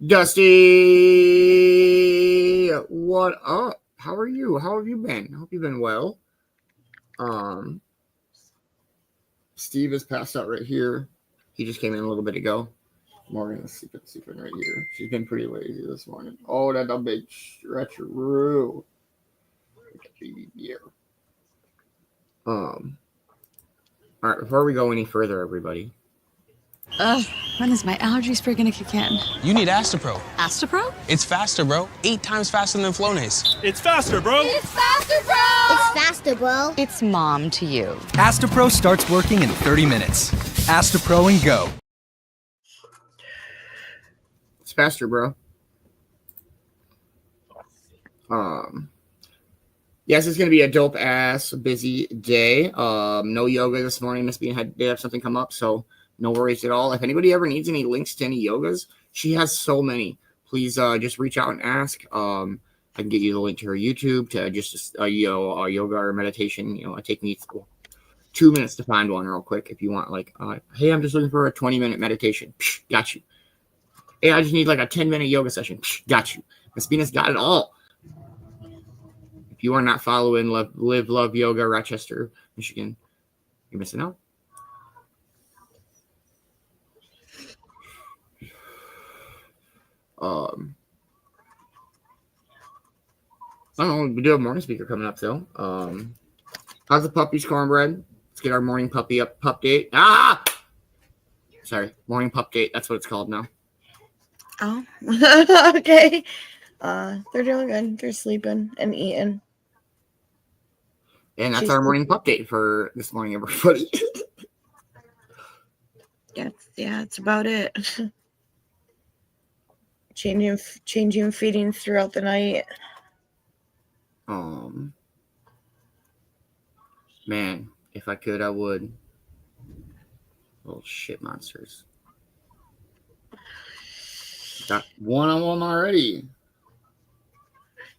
Dusty, what up? How are you? How have you been? I hope you've been well. Steve is passed out right here. He just came in a little bit ago. Morgan is sleeping right here. She's been pretty lazy this morning. Oh, that's a big stretcheroo. Like a baby bear. All right, before we go any further, everybody. When is my allergy spray gonna kick in? You need Astapro. Astapro? It's faster, bro. 8 times faster than Flonase. It's faster, bro. It's faster, bro. It's faster, bro. It's mom to you. Astapro starts working in 30 minutes. Astapro and go. It's faster, bro. Yes, it's gonna be a dope ass busy day. No yoga this morning. Miss Bean did have something come up, so no worries at all. If anybody ever needs any links to any yogas, she has so many. Please just reach out and ask. I can get you the link to her YouTube to just yoga or meditation. It takes me 2 minutes to find one real quick. If you want, like, hey, I'm just looking for a 20-minute meditation. Psh, got you. Hey, I just need like a 10-minute yoga session. Psh, got you. Miss Bean has got it all. If you are not following Live Love Yoga Rochester, Michigan, you're missing out. I don't know. We do have a morning speaker coming up, though. How's the puppies, Cornbread? Let's get our morning puppy pup date. Sorry, morning pup date. That's what it's called now. Oh, okay. They're doing good. They're sleeping and eating. And that's our morning pup date for this morning, everybody. Yeah, it's about it. Changing feedings throughout the night. Man, if I could, I would. Little shit monsters. Got one on one already.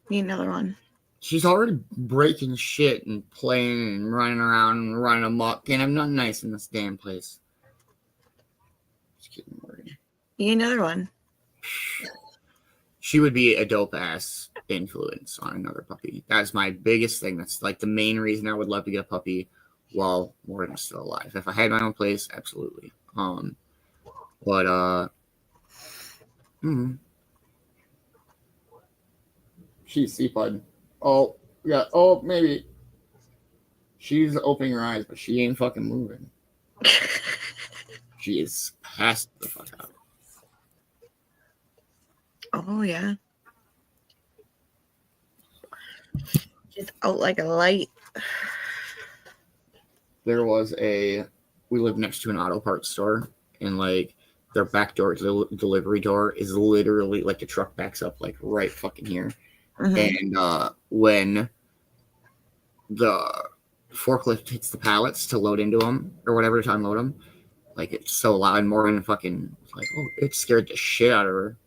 Need another one. She's already breaking shit and playing and running around and running amok. Can't have nothing nice in this damn place. Just kidding, Morgan. Need another one. She would be a dope ass influence on another puppy. That's my biggest thing. That's like the main reason I would love to get a puppy while Morgan's still alive. If I had my own place, absolutely. She's C-Pud. Oh, yeah. Oh, maybe. She's opening her eyes, but she ain't fucking moving. She is passed the fuck out. Oh, yeah. Just out like a light. We live next to an auto parts store, and like their back door, the delivery door is literally like the truck backs up like right fucking here. Mm-hmm. And when the forklift hits the pallets to load into them or whatever to unload them, like it's so loud. And Morgan fucking like, oh, it scared the shit out of her.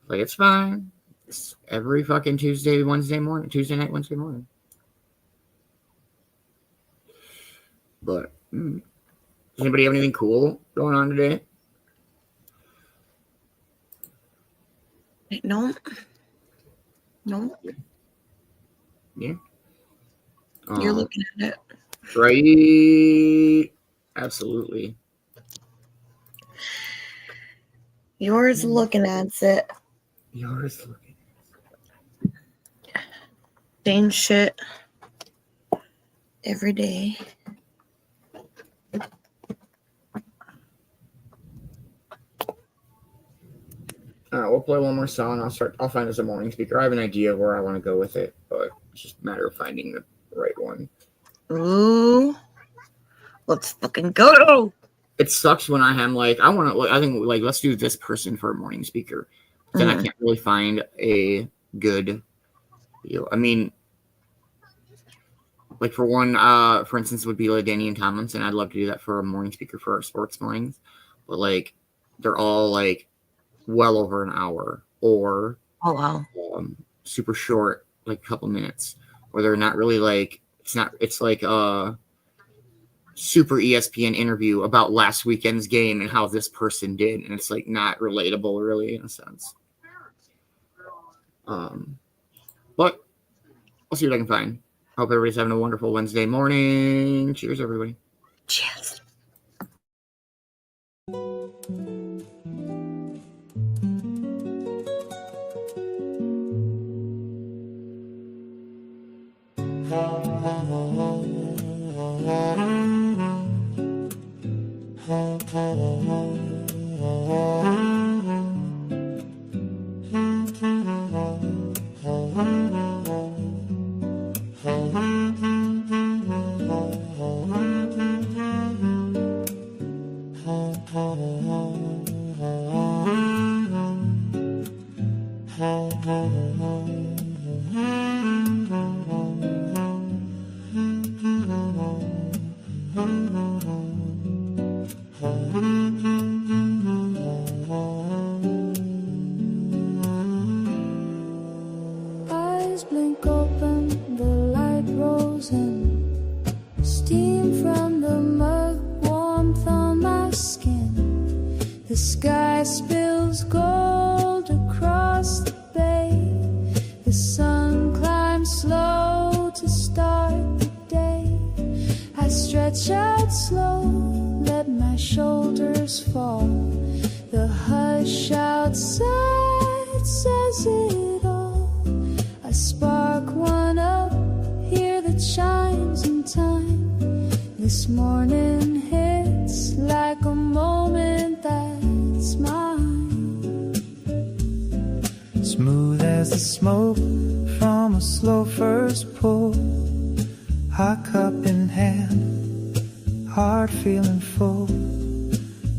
Like, it's fine. It's every fucking Tuesday night, Wednesday morning. But does anybody have anything cool going on today? No. Yeah. You're looking at it. Right. Absolutely. Yours looking at it. Yours looking. Same shit. Every day. All right, we'll play one more song. I'll find us a morning speaker. I have an idea of where I want to go with it, but it's just a matter of finding the right one. Ooh. Let's fucking go. It sucks when I am like, I think like, let's do this person for a morning speaker. Then I can't really find a good deal. I mean, like for one, for instance, would be like Danny and Tomlinson. I'd love to do that for a morning speaker for our sports mornings, but like they're all like well over an hour or super short, like a couple minutes, or they're not really like it's like super ESPN interview about last weekend's game and how this person did, and it's like not relatable really in a sense. But I'll see what I can find. Hope everybody's having a wonderful Wednesday morning. Cheers, everybody. Cheers. Eyes blink open, the light rolls in. Steam from the mug, warmth on my skin. The sky spills gold across the bay. The sun climbs slow to start the day. I stretch out slow, let my shoulders fall. The hush outside says it all. I spark one up, hear the chimes in time. This morning hits like a moment that's mine. Smooth as the smoke from a slow first pull. Hot cup in hand, heart feeling full.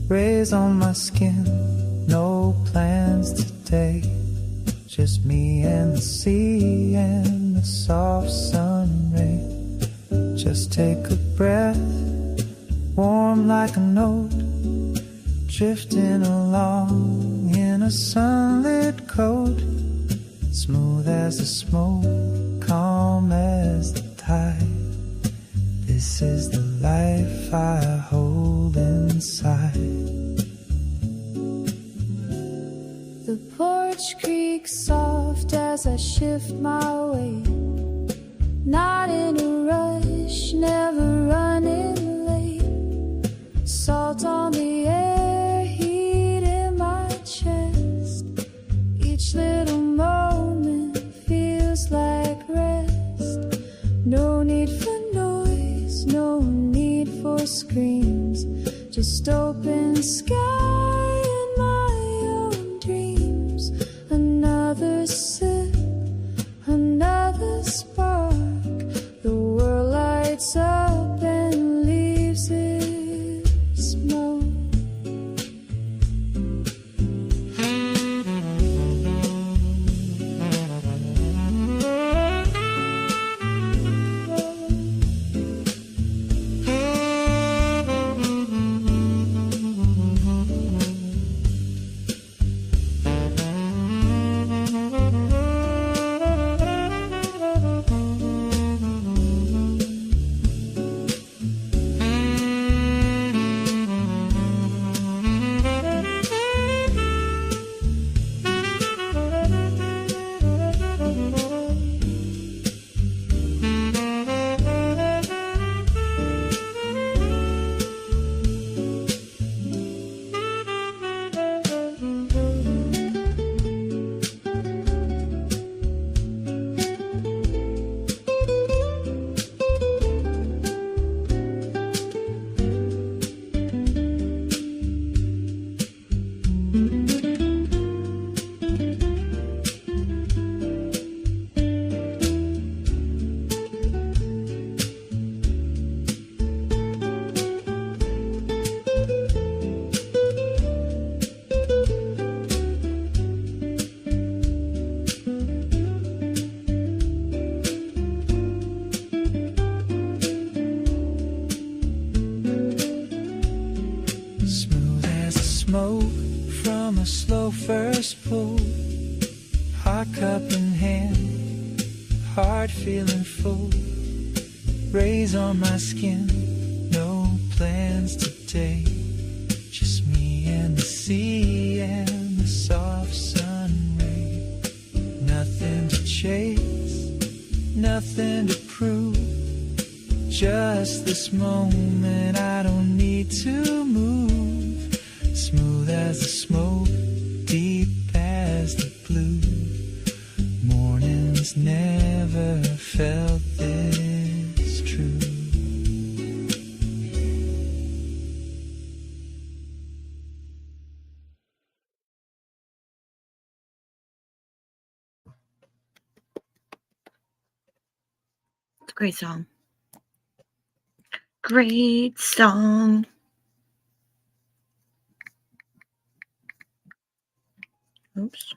Rays on my skin, no plans today. Just me and the sea and the soft sun rays. Just take a breath, warm like a note, drifting along in a sunlit coat. Smooth as the smoke, calm as the tide. This is the life I hold inside. The porch creaks soft as I shift my weight. Not in a rush, never running late. Salt on the air, heat in my chest. Each little moment feels like rest. No need for noise, no need for screams. Just open sky and my own dreams. Another sip, another spark. The world lights up and leaves it smoke. slow first pull, hot cup in hand, heart feeling full, rays on my skin, no plans today. Just me and the sea and the soft sun ray. Nothing to chase, nothing to prove. Just this moment, I don't need to move. Smooth as the smoke, deep as the blue. Mornings never felt this true. It's a great song. Great song. Oops.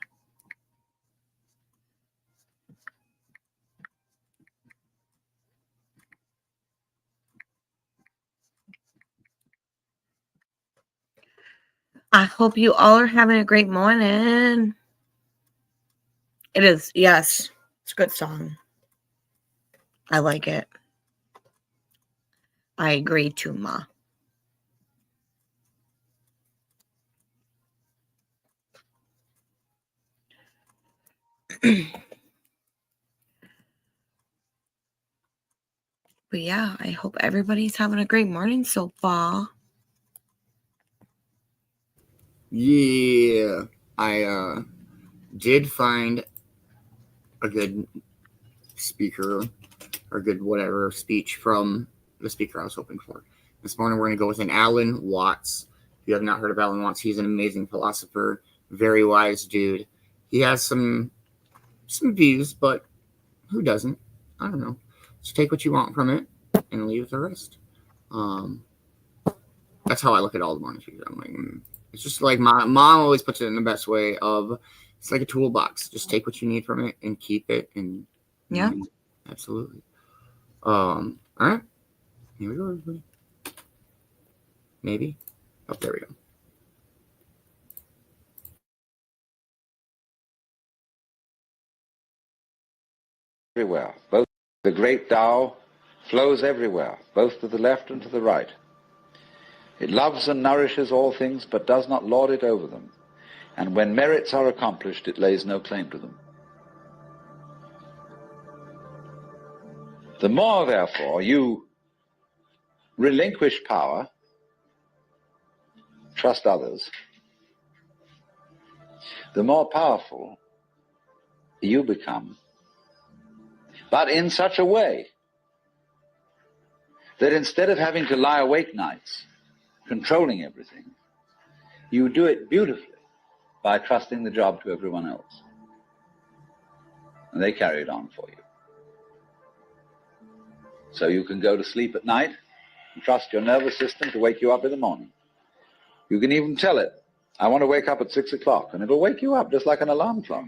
I hope you all are having a great morning. It is, yes. It's a good song. I like it. I agree too, Ma. But yeah, I hope everybody's having a great morning so far. Yeah, I did find a good speaker or good whatever speech from the speaker I was hoping for. This morning we're going to go with an Alan Watts. If you have not heard of Alan Watts, he's an amazing philosopher, very wise dude. He has some views, but who doesn't? I don't know. So take what you want from it and leave the rest. That's how I look at all the morning speakers. I'm like, it's just like my mom always puts it in the best way of, it's like a toolbox. Just take what you need from it and keep it. And yeah, absolutely. All right, here we go, everybody. Maybe. Oh, there we go. Everywhere. Both the great Tao flows everywhere, both to the left and to the right. It loves and nourishes all things, but does not lord it over them. And when merits are accomplished, it lays no claim to them. The more, therefore, you relinquish power, trust others, the more powerful you become. But in such a way that instead of having to lie awake nights, controlling everything, you do it beautifully by trusting the job to everyone else. And they carry it on for you. So you can go to sleep at night and trust your nervous system to wake you up in the morning. You can even tell it, I want to wake up at 6 o'clock, and it'll wake you up just like an alarm clock.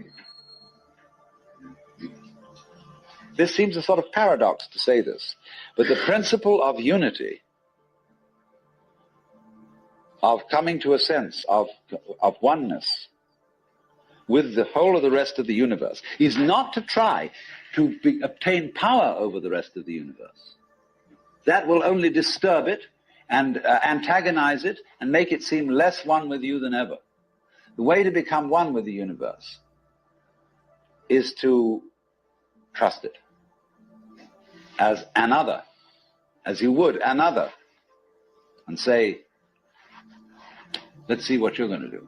This seems a sort of paradox to say this, but the principle of unity, of coming to a sense of oneness with the whole of the rest of the universe, is not to try to obtain power over the rest of the universe. That will only disturb it and antagonize it and make it seem less one with you than ever. The way to become one with the universe is to trust it as another, as you would another, and say, let's see what you're going to do.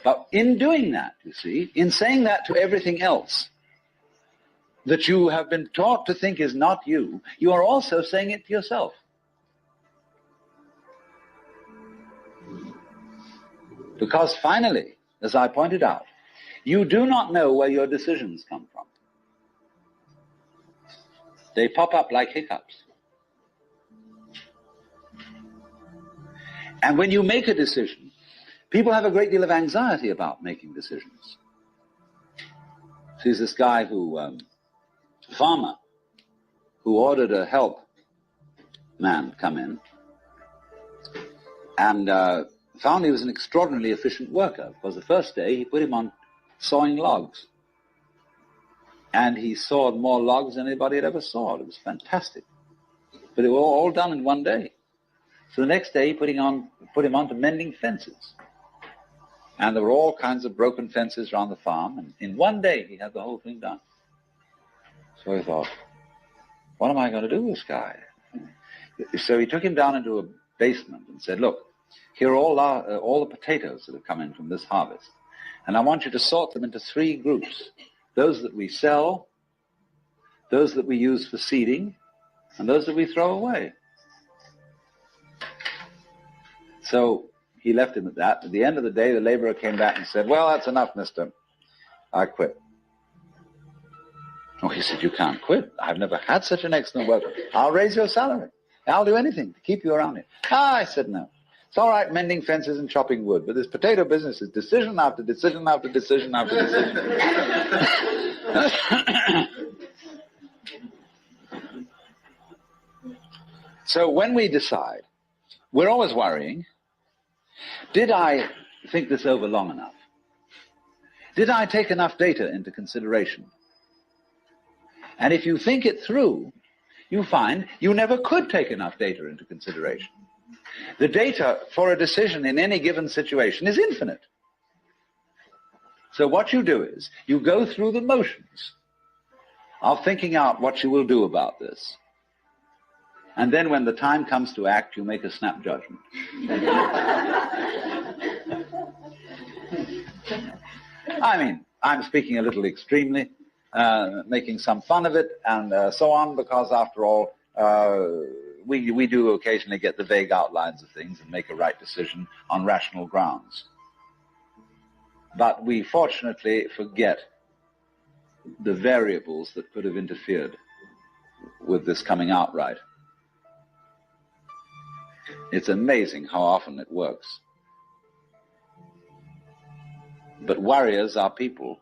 But in doing that, you see, in saying that to everything else that you have been taught to think is not you, you are also saying it to yourself. Because finally, as I pointed out, you do not know where your decisions come from. They pop up like hiccups. And when you make a decision, people have a great deal of anxiety about making decisions. There's this guy farmer, who ordered a help man come in and found he was an extraordinarily efficient worker, because the first day he put him on sawing logs. And he sawed more logs than anybody had ever sawed. It was fantastic. But it was all done in one day. So the next day he put him on to mending fences. And there were all kinds of broken fences around the farm, and in one day he had the whole thing done. So he thought, what am I going to do with this guy? So he took him down into a basement and said, look, here are all the potatoes that have come in from this harvest. And I want you to sort them into 3 groups. Those that we sell, those that we use for seeding, and those that we throw away. So he left him at that. At the end of the day, the laborer came back and said, well, that's enough, mister. I quit. Oh, he said, you can't quit. I've never had such an excellent worker. I'll raise your salary. I'll do anything to keep you around here. I said, no. It's all right mending fences and chopping wood, but this potato business is decision after decision after decision after decision. So when we decide, we're always worrying, did I think this over long enough? Did I take enough data into consideration? And if you think it through, you find you never could take enough data into consideration. The data for a decision in any given situation is infinite. So what you do is, you go through the motions of thinking out what you will do about this. And then when the time comes to act, you make a snap judgment. I mean, I'm speaking a little extremely, making some fun of it and so on, because after all, we do occasionally get the vague outlines of things and make a right decision on rational grounds. But we fortunately forget the variables that could have interfered with this coming out right. It's amazing how often it works. But warriors are people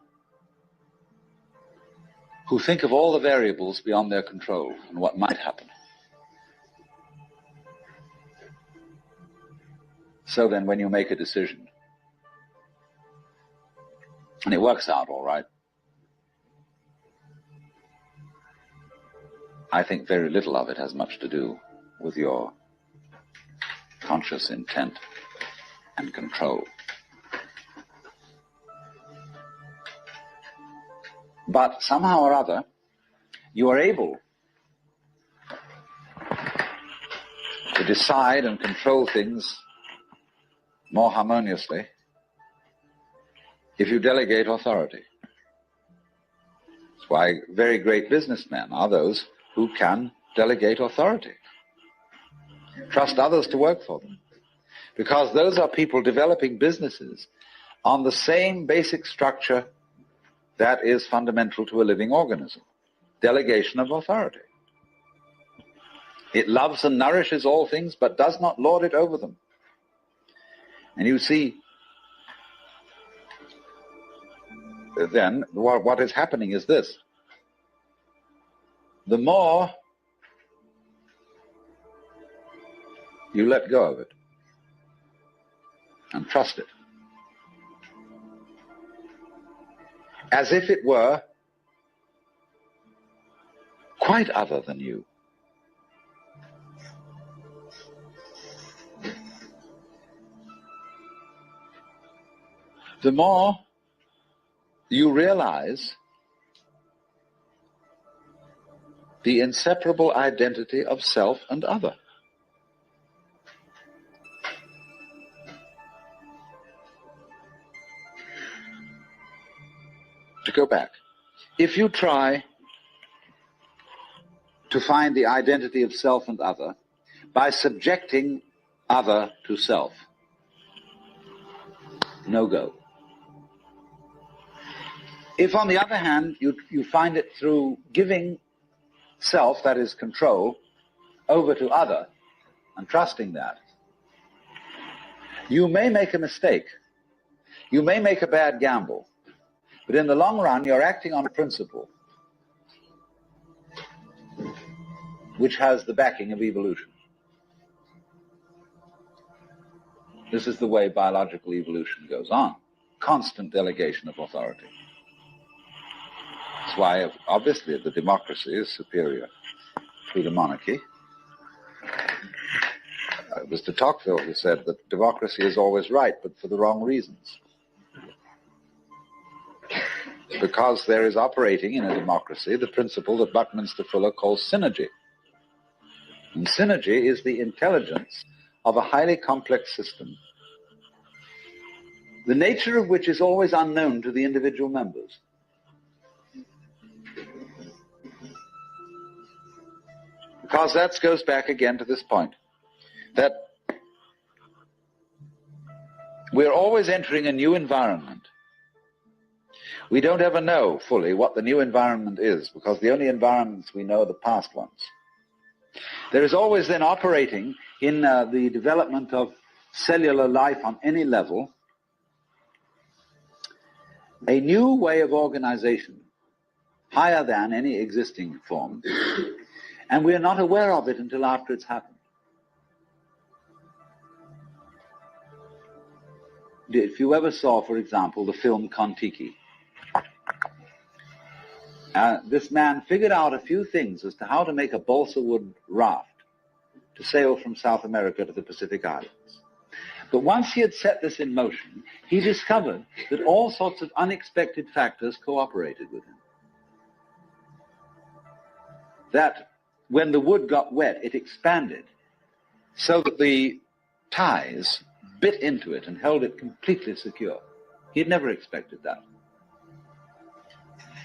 who think of all the variables beyond their control and what might happen. So then when you make a decision, and it works out all right, I think very little of it has much to do with your conscious intent and control. But somehow or other, you are able to decide and control things more harmoniously if you delegate authority. That's why very great businessmen are those who can delegate authority. Trust others to work for them. Because those are people developing businesses on the same basic structure that is fundamental to a living organism. Delegation of authority. It loves and nourishes all things, but does not lord it over them. And you see, then, what is happening is this. The more you let go of it and trust it, as if it were quite other than you, the more you realize the inseparable identity of self and other. To go back, if you try to find the identity of self and other by subjecting other to self, no go. If, on the other hand, you find it through giving self, that is control, over to other and trusting that, you may make a mistake. You may make a bad gamble. But in the long run, you're acting on a principle which has the backing of evolution. This is the way biological evolution goes on. Constant delegation of authority. That's why, obviously, the democracy is superior to the monarchy. it was de Tocqueville who said that democracy is always right, but for the wrong reasons. Because there is operating in a democracy the principle that Buckminster Fuller calls synergy. And synergy is the intelligence of a highly complex system, the nature of which is always unknown to the individual members. Because that goes back again to this point, that we're always entering a new environment. We don't ever know fully what the new environment is, because the only environments we know are the past ones. There is always then operating in the development of cellular life on any level a new way of organization, higher than any existing form, and we are not aware of it until after it's happened. If you ever saw, for example, the film Kon-Tiki, this man figured out a few things as to how to make a balsa wood raft to sail from South America to the Pacific Islands. But once he had set this in motion, he discovered that all sorts of unexpected factors cooperated with him. That when the wood got wet, it expanded so that the ties bit into it and held it completely secure. He had never expected that.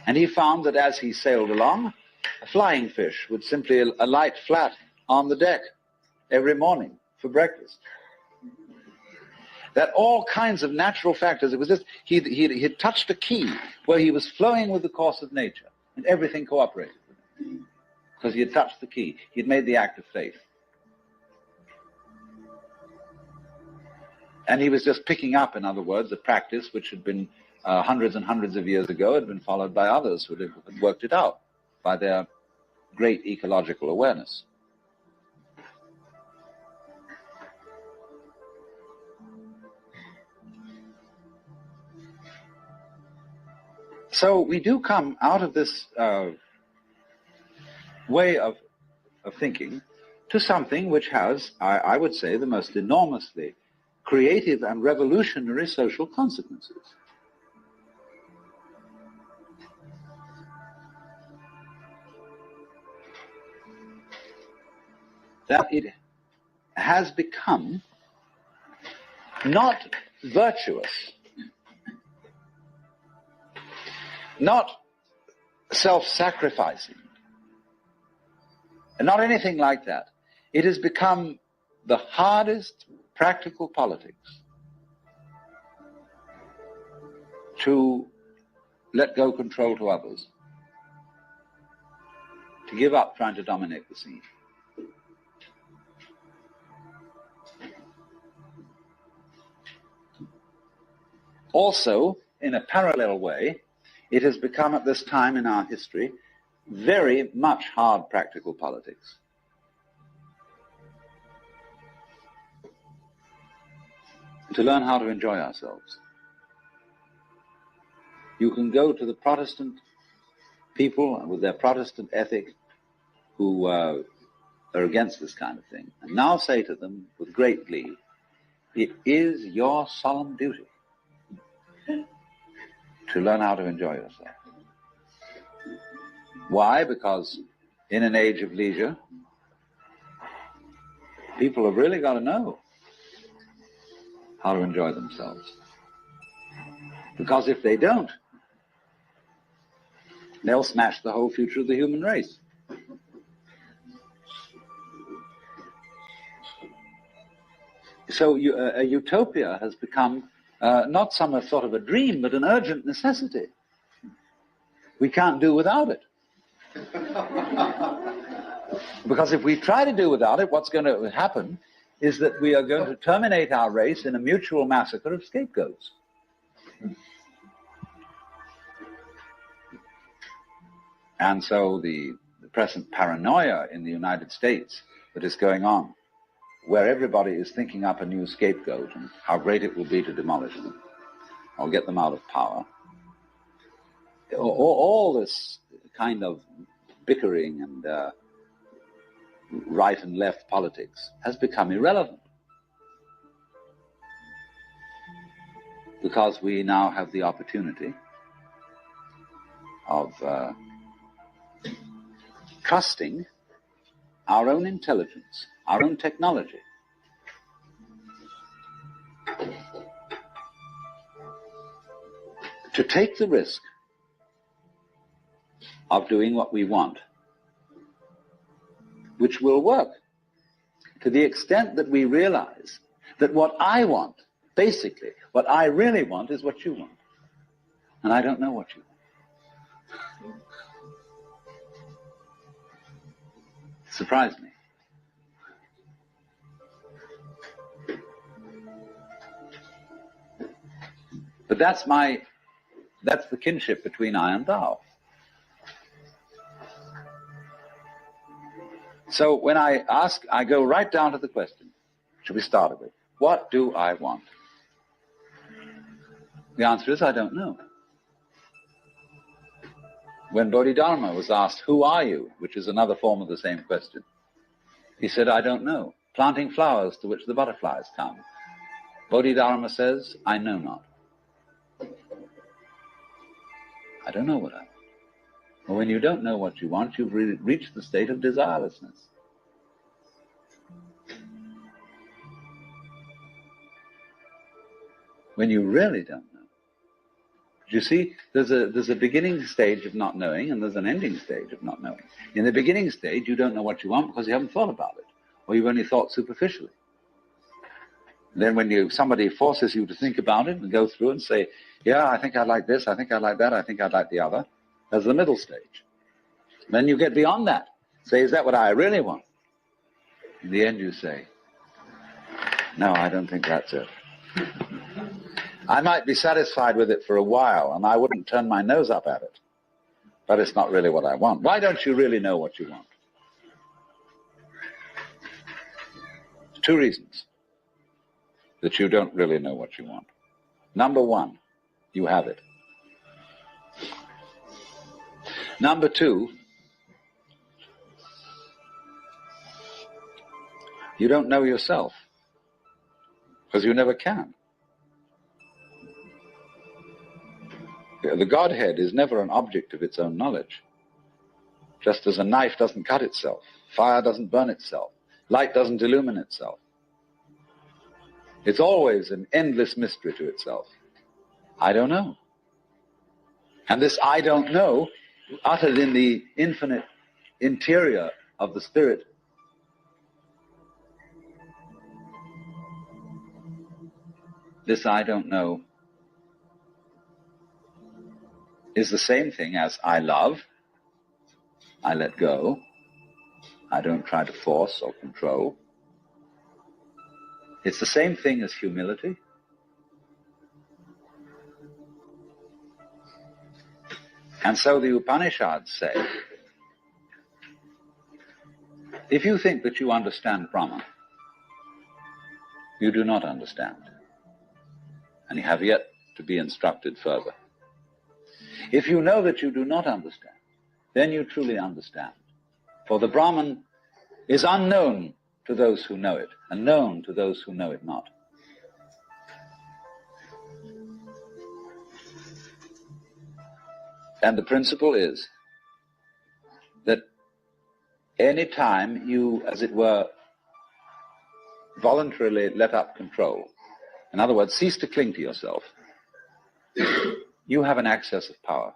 And he found that as he sailed along, a flying fish would simply alight flat on the deck every morning for breakfast. That all kinds of natural factors, it was just, he had touched a key where he was flowing with the course of nature, and everything cooperated with him. Because he had touched the key. He had made the act of faith. And he was just picking up, in other words, a practice which had been hundreds and hundreds of years ago, had been followed by others who had worked it out by their great ecological awareness. So we do come out of this way of thinking to something which has, I would say, the most enormously creative and revolutionary social consequences. That it has become not virtuous, not self-sacrificing, and not anything like that. It has become the hardest practical politics to let go control to others, to give up trying to dominate the scene. Also, in a parallel way, it has become at this time in our history very much hard practical politics. To learn how to enjoy ourselves. You can go to the Protestant people with their Protestant ethic who are against this kind of thing, and now say to them with great glee, it is your solemn duty to learn how to enjoy yourself. Why? Because in an age of leisure, people have really got to know how to enjoy themselves. Because if they don't, they'll smash the whole future of the human race. So a utopia has become not some sort of a dream, but an urgent necessity. We can't do without it. Because if we try to do without it, what's going to happen is that we are going to terminate our race in a mutual massacre of scapegoats. And so the present paranoia in the United States that is going on, where everybody is thinking up a new scapegoat and how great it will be to demolish them or get them out of power, all this kind of bickering and right and left politics has become irrelevant. because we now have the opportunity of trusting our own intelligence, our own technology. To take the risk of doing what we want, which will work to the extent that we realize that what I want, basically, what I really want is what you want. And I don't know what you want. It surprised me. But that's the kinship between I and thou. So when I ask, I go right down to the question, should we start with, what do I want? The answer is, I don't know. When Bodhidharma was asked, who are you? Which is another form of the same question. He said, I don't know. Planting flowers to which the butterflies come. Bodhidharma says, I know not. I don't know what I want. Well, when you don't know what you want, you've reached the state of desirelessness. When you really don't know. You see, there's a beginning stage of not knowing, and there's an ending stage of not knowing. In the beginning stage, you don't know what you want because you haven't thought about it, or you've only thought superficially. Then when somebody forces you to think about it and go through and say, yeah, I think I like this, I think I like that, I think I'd like the other, there's the middle stage. Then you get beyond that. Say, is that what I really want? In the end you say, no, I don't think that's it. I might be satisfied with it for a while, and I wouldn't turn my nose up at it, but it's not really what I want. Why don't you really know what you want? Two reasons that you don't really know what you want. Number one, you have it. Number two, you don't know yourself, because you never can. The Godhead is never an object of its own knowledge. Just as a knife doesn't cut itself, fire doesn't burn itself, light doesn't illumine itself. It's always an endless mystery to itself. I don't know. And this I don't know, uttered in the infinite interior of the spirit, this I don't know is the same thing as I love, I let go, I don't try to force or control. It's the same thing as humility. And so the Upanishads say, if you think that you understand Brahma, you do not understand, and you have yet to be instructed further. If you know that you do not understand, then you truly understand. For the Brahman is unknown to those who know it, and known to those who know it not. And the principle is that any time you, as it were, voluntarily let up control, in other words, cease to cling to yourself, you have an access of power.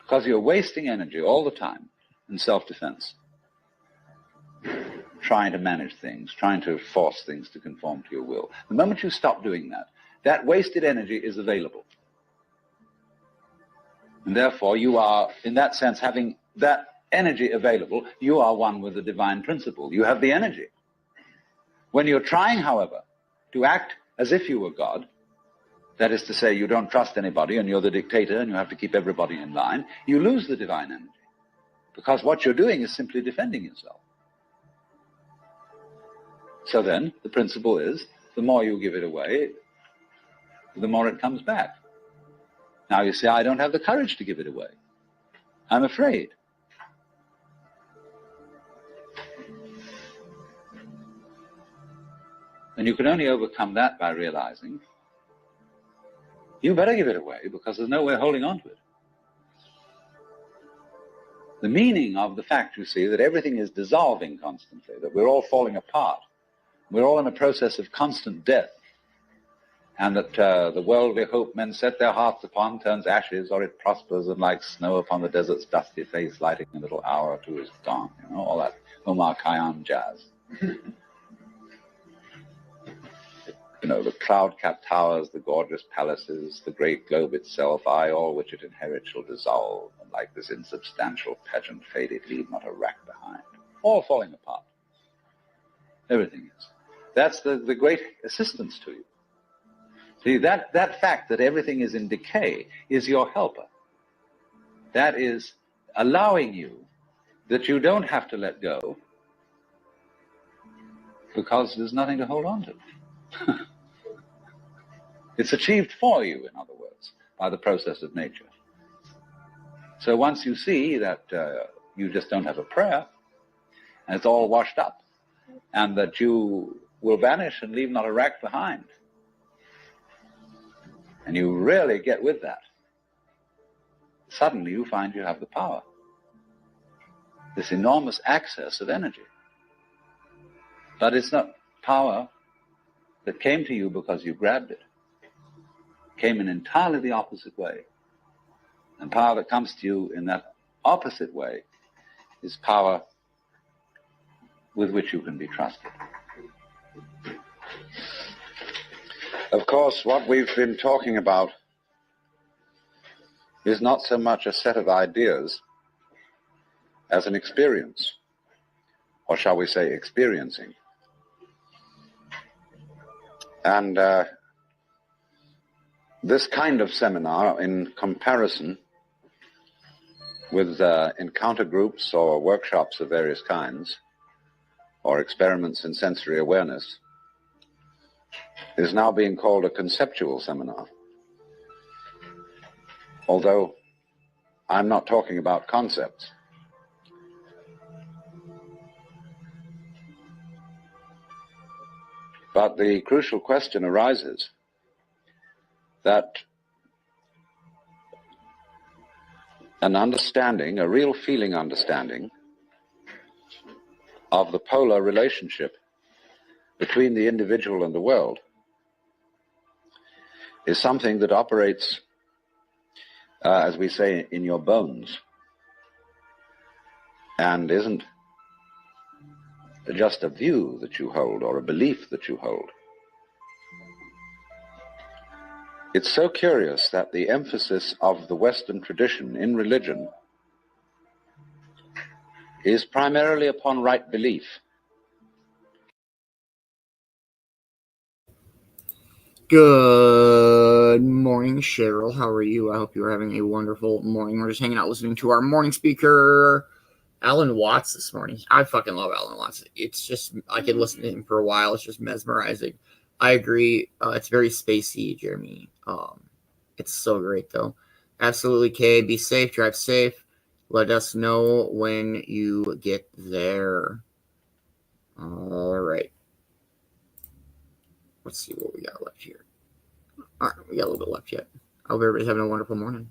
Because you're wasting energy all the time in self-defense, trying to manage things, trying to force things to conform to your will. The moment you stop doing that, that wasted energy is available. And therefore, you are, in that sense, having that energy available, you are one with the divine principle. You have the energy. When you're trying, however, to act as if you were God, that is to say, you don't trust anybody and you're the dictator and you have to keep everybody in line, you lose the divine energy. Because what you're doing is simply defending yourself. So then, the principle is, the more you give it away, the more it comes back. Now you say, I don't have the courage to give it away. I'm afraid. And you can only overcome that by realizing you better give it away, because there's no way holding on to it. The meaning of the fact, you see, that everything is dissolving constantly, that we're all falling apart, we're all in a process of constant death, and that the world we hope men set their hearts upon turns ashes, or it prospers, and like snow upon the desert's dusty face, lighting a little hour or two is gone. You know, all that Omar Khayyam jazz. You know, the cloud-capped towers, the gorgeous palaces, the great globe itself, I, all which it inherits shall dissolve, and like this insubstantial pageant faded, leave not a rack behind. All falling apart. Everything is. That's the great assistance to you. See, that fact that everything is in decay is your helper. That is allowing you that you don't have to let go, because there's nothing to hold on to. It's achieved for you, in other words, by the process of nature. So once you see that you just don't have a prayer, and it's all washed up, and that you will vanish and leave not a rack behind, and you really get with that, suddenly you find you have the power, this enormous access of energy. But it's not power that came to you because you grabbed it. It came in entirely the opposite way. And power that comes to you in that opposite way is power with which you can be trusted. Of course, what we've been talking about is not so much a set of ideas as an experience, or shall we say experiencing. And this kind of seminar, in comparison with encounter groups or workshops of various kinds, or experiments in sensory awareness, is now being called a conceptual seminar. Although I'm not talking about concepts. But the crucial question arises that an understanding, a real feeling understanding of the polar relationship between the individual and the world is something that operates, as we say, in your bones, and isn't just a view that you hold or a belief that you hold. It's so curious that the emphasis of the Western tradition in religion is primarily upon right belief. Good morning, Cheryl. How are you? I hope you are having a wonderful morning. We're just hanging out listening to our morning speaker, Alan Watts, this morning. I fucking love Alan Watts. It's just, I could listen to him for a while. It's just mesmerizing. I agree. It's very spacey, Jeremy. It's so great, though. Absolutely, Kay. Be safe. Drive safe. Let us know when you get there. All right. Let's see what we got left here. All right, we got a little bit left yet. I hope everybody's having a wonderful morning.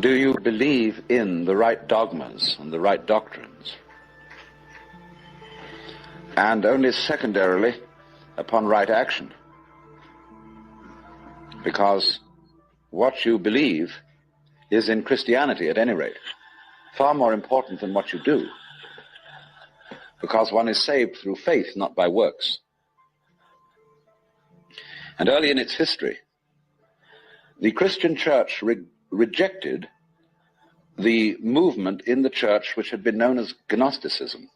Do you believe in the right dogmas and the right doctrines? And only secondarily upon right action. Because what you believe is, in Christianity at any rate, far more important than what you do. Because one is saved through faith, not by works. And early in its history, the Christian church rejected the movement in the church which had been known as Gnosticism,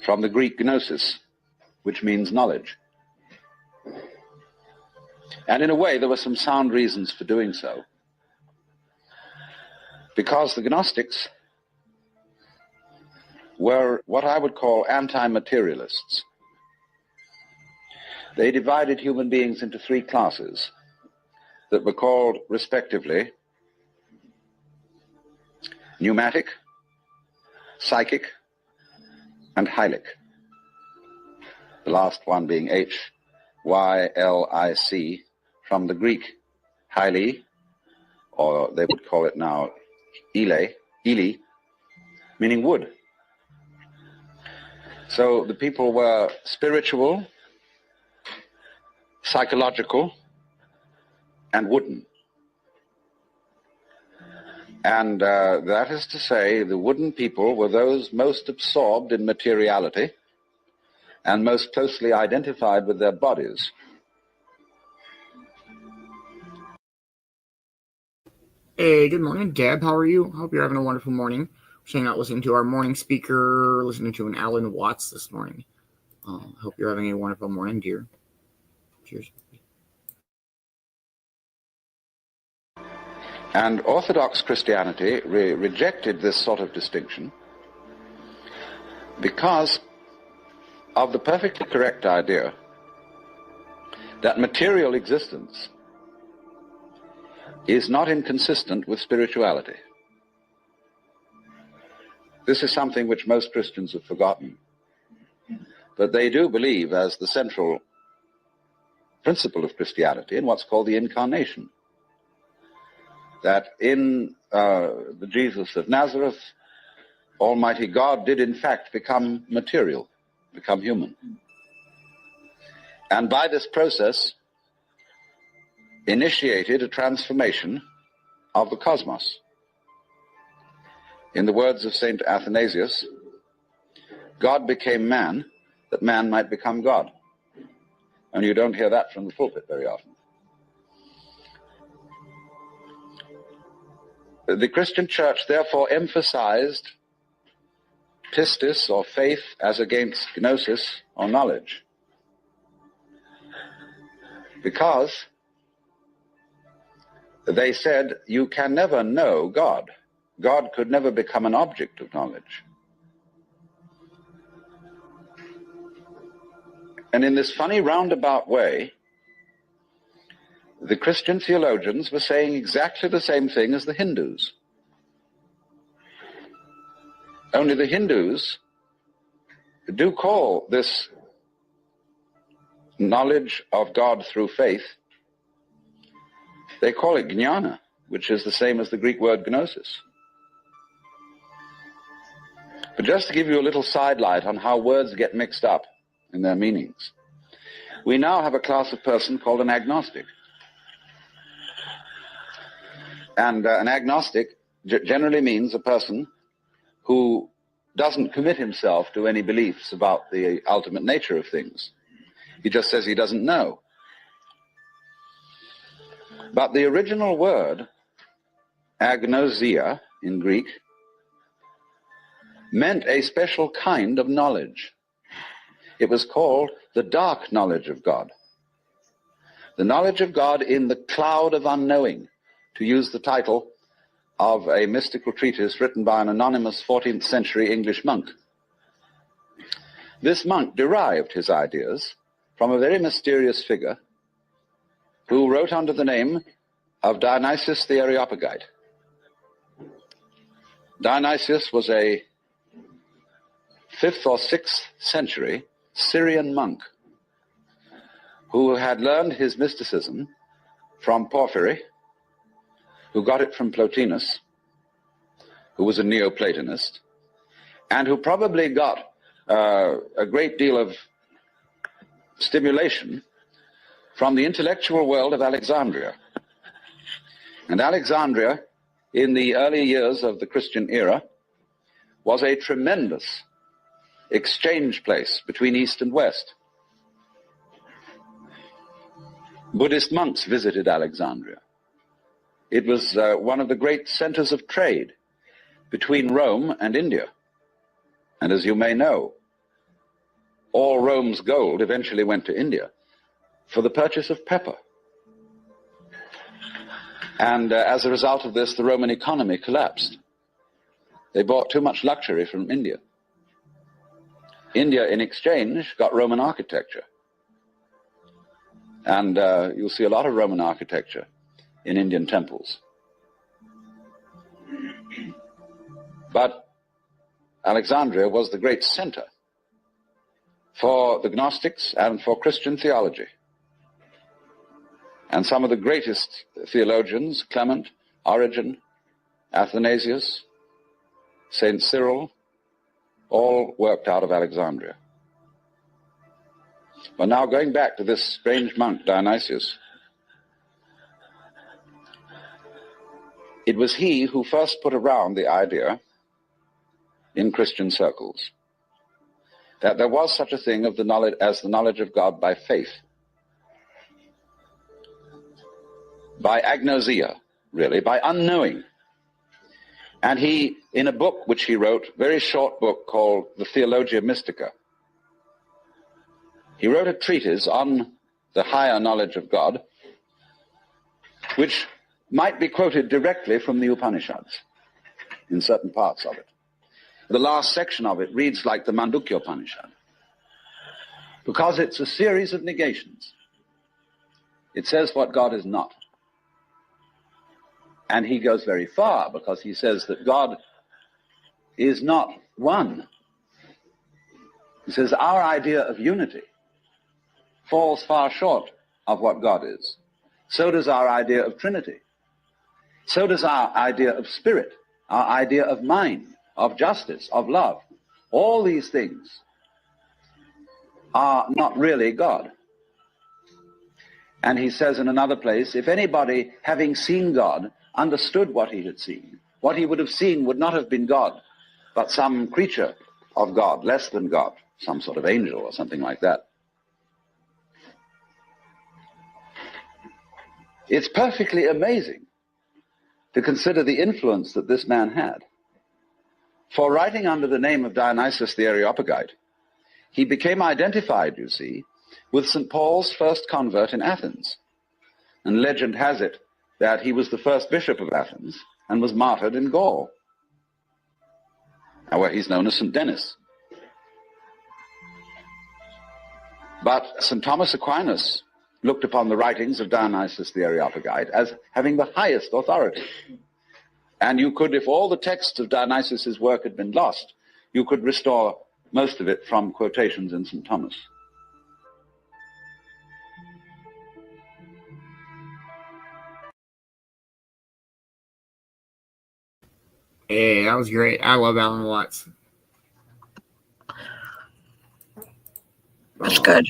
from the Greek gnosis, which means knowledge. And in a way, there were some sound reasons for doing so. Because the Gnostics were what I would call anti-materialists. They divided human beings into three classes that were called, respectively, pneumatic, psychic, and hylic. The last one being Hylic, from the Greek hyli, or they would call it now Ele, meaning wood. So the people were spiritual, psychological, and wooden. And that is to say, the wooden people were those most absorbed in materiality and most closely identified with their bodies. Hey, good morning, Deb. How are you? Hope you're having a wonderful morning. Hanging out, listening to our morning speaker, listening to an Alan Watts this morning. Hope you're having a wonderful morning, dear. Cheers. And Orthodox Christianity rejected this sort of distinction because of the perfectly correct idea that material existence is not inconsistent with spirituality. This is something which most Christians have forgotten. But they do believe as the central principle of Christianity in what's called the incarnation. That in the Jesus of Nazareth, Almighty God did in fact become material, become human. And by this process, initiated a transformation of the cosmos. In the words of St. Athanasius, God became man, that man might become God. And you don't hear that from the pulpit very often. The Christian Church therefore emphasized pistis, or faith, as against gnosis, or knowledge. Because they said you can never know God. God could never become an object of knowledge. And in this funny roundabout way, the Christian theologians were saying exactly the same thing as the Hindus. Only the Hindus do call this knowledge of God through faith, they call it jnana, which is the same as the Greek word gnosis. But just to give you a little sidelight on how words get mixed up in their meanings, we now have a class of person called an agnostic. And an agnostic generally means a person who doesn't commit himself to any beliefs about the ultimate nature of things. He just says he doesn't know. But the original word, agnosia in Greek, meant a special kind of knowledge. It was called the dark knowledge of God. The knowledge of God in the cloud of unknowing, to use the title of a mystical treatise written by an anonymous 14th century English monk. This monk derived his ideas from a very mysterious figure who wrote under the name of Dionysius the Areopagite. Dionysius was a 5th or 6th century Syrian monk who had learned his mysticism from Porphyry, who got it from Plotinus, who was a Neoplatonist, and who probably got a great deal of stimulation from the intellectual world of Alexandria. And Alexandria, in the early years of the Christian era, was a tremendous exchange place between East and West. Buddhist monks visited Alexandria. It was one of the great centers of trade between Rome and India. And as you may know, all Rome's gold eventually went to India for the purchase of pepper. And as a result of this, the Roman economy collapsed. They bought too much luxury from India. India, in exchange, got Roman architecture. And you'll see a lot of Roman architecture in Indian temples. But Alexandria was the great center for the Gnostics and for Christian theology. And some of the greatest theologians, Clement, Origen, Athanasius, St. Cyril, all worked out of Alexandria. But now going back to this strange monk, Dionysius, it was he who first put around the idea in Christian circles that there was such a thing of the knowledge as the knowledge of God by faith, by agnosia, really, by unknowing. And he, in a book which he wrote, very short book called the Theologia Mystica, he wrote a treatise on the higher knowledge of God, which might be quoted directly from the Upanishads in certain parts of it. The last section of it reads like the Mandukya Upanishad, because it's a series of negations. It says what God is not. And he goes very far, because he says that God is not one. He says our idea of unity falls far short of what God is. So does our idea of Trinity. So does our idea of spirit, our idea of mind, of justice, of love. All these things are not really God. And he says in another place, if anybody, having seen God, understood what he had seen, what he would have seen would not have been God, but some creature of God, less than God, some sort of angel or something like that. It's perfectly amazing to consider the influence that this man had. For writing under the name of Dionysius the Areopagite, he became identified, you see, with St. Paul's first convert in Athens. And legend has it that he was the first bishop of Athens and was martyred in Gaul, where he's known as St. Denis. But St. Thomas Aquinas looked upon the writings of Dionysius the Areopagite as having the highest authority. And you could, if all the texts of Dionysius's work had been lost, you could restore most of it from quotations in St. Thomas. Hey, that was great. I love Alan Watts. That's good.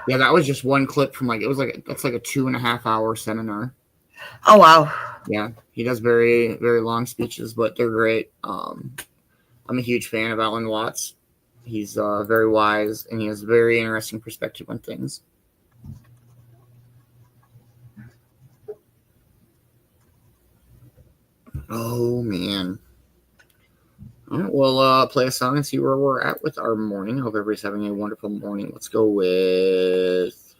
Yeah, that was just one clip from that's like a 2.5 hour seminar. Oh, wow. Yeah, he does very, very long speeches, but they're great. I'm a huge fan of Alan Watts. He's very wise, and he has a very interesting perspective on things. Oh, man. All right, we'll play a song and see where we're at with our morning. Hope everybody's having a wonderful morning. Let's go with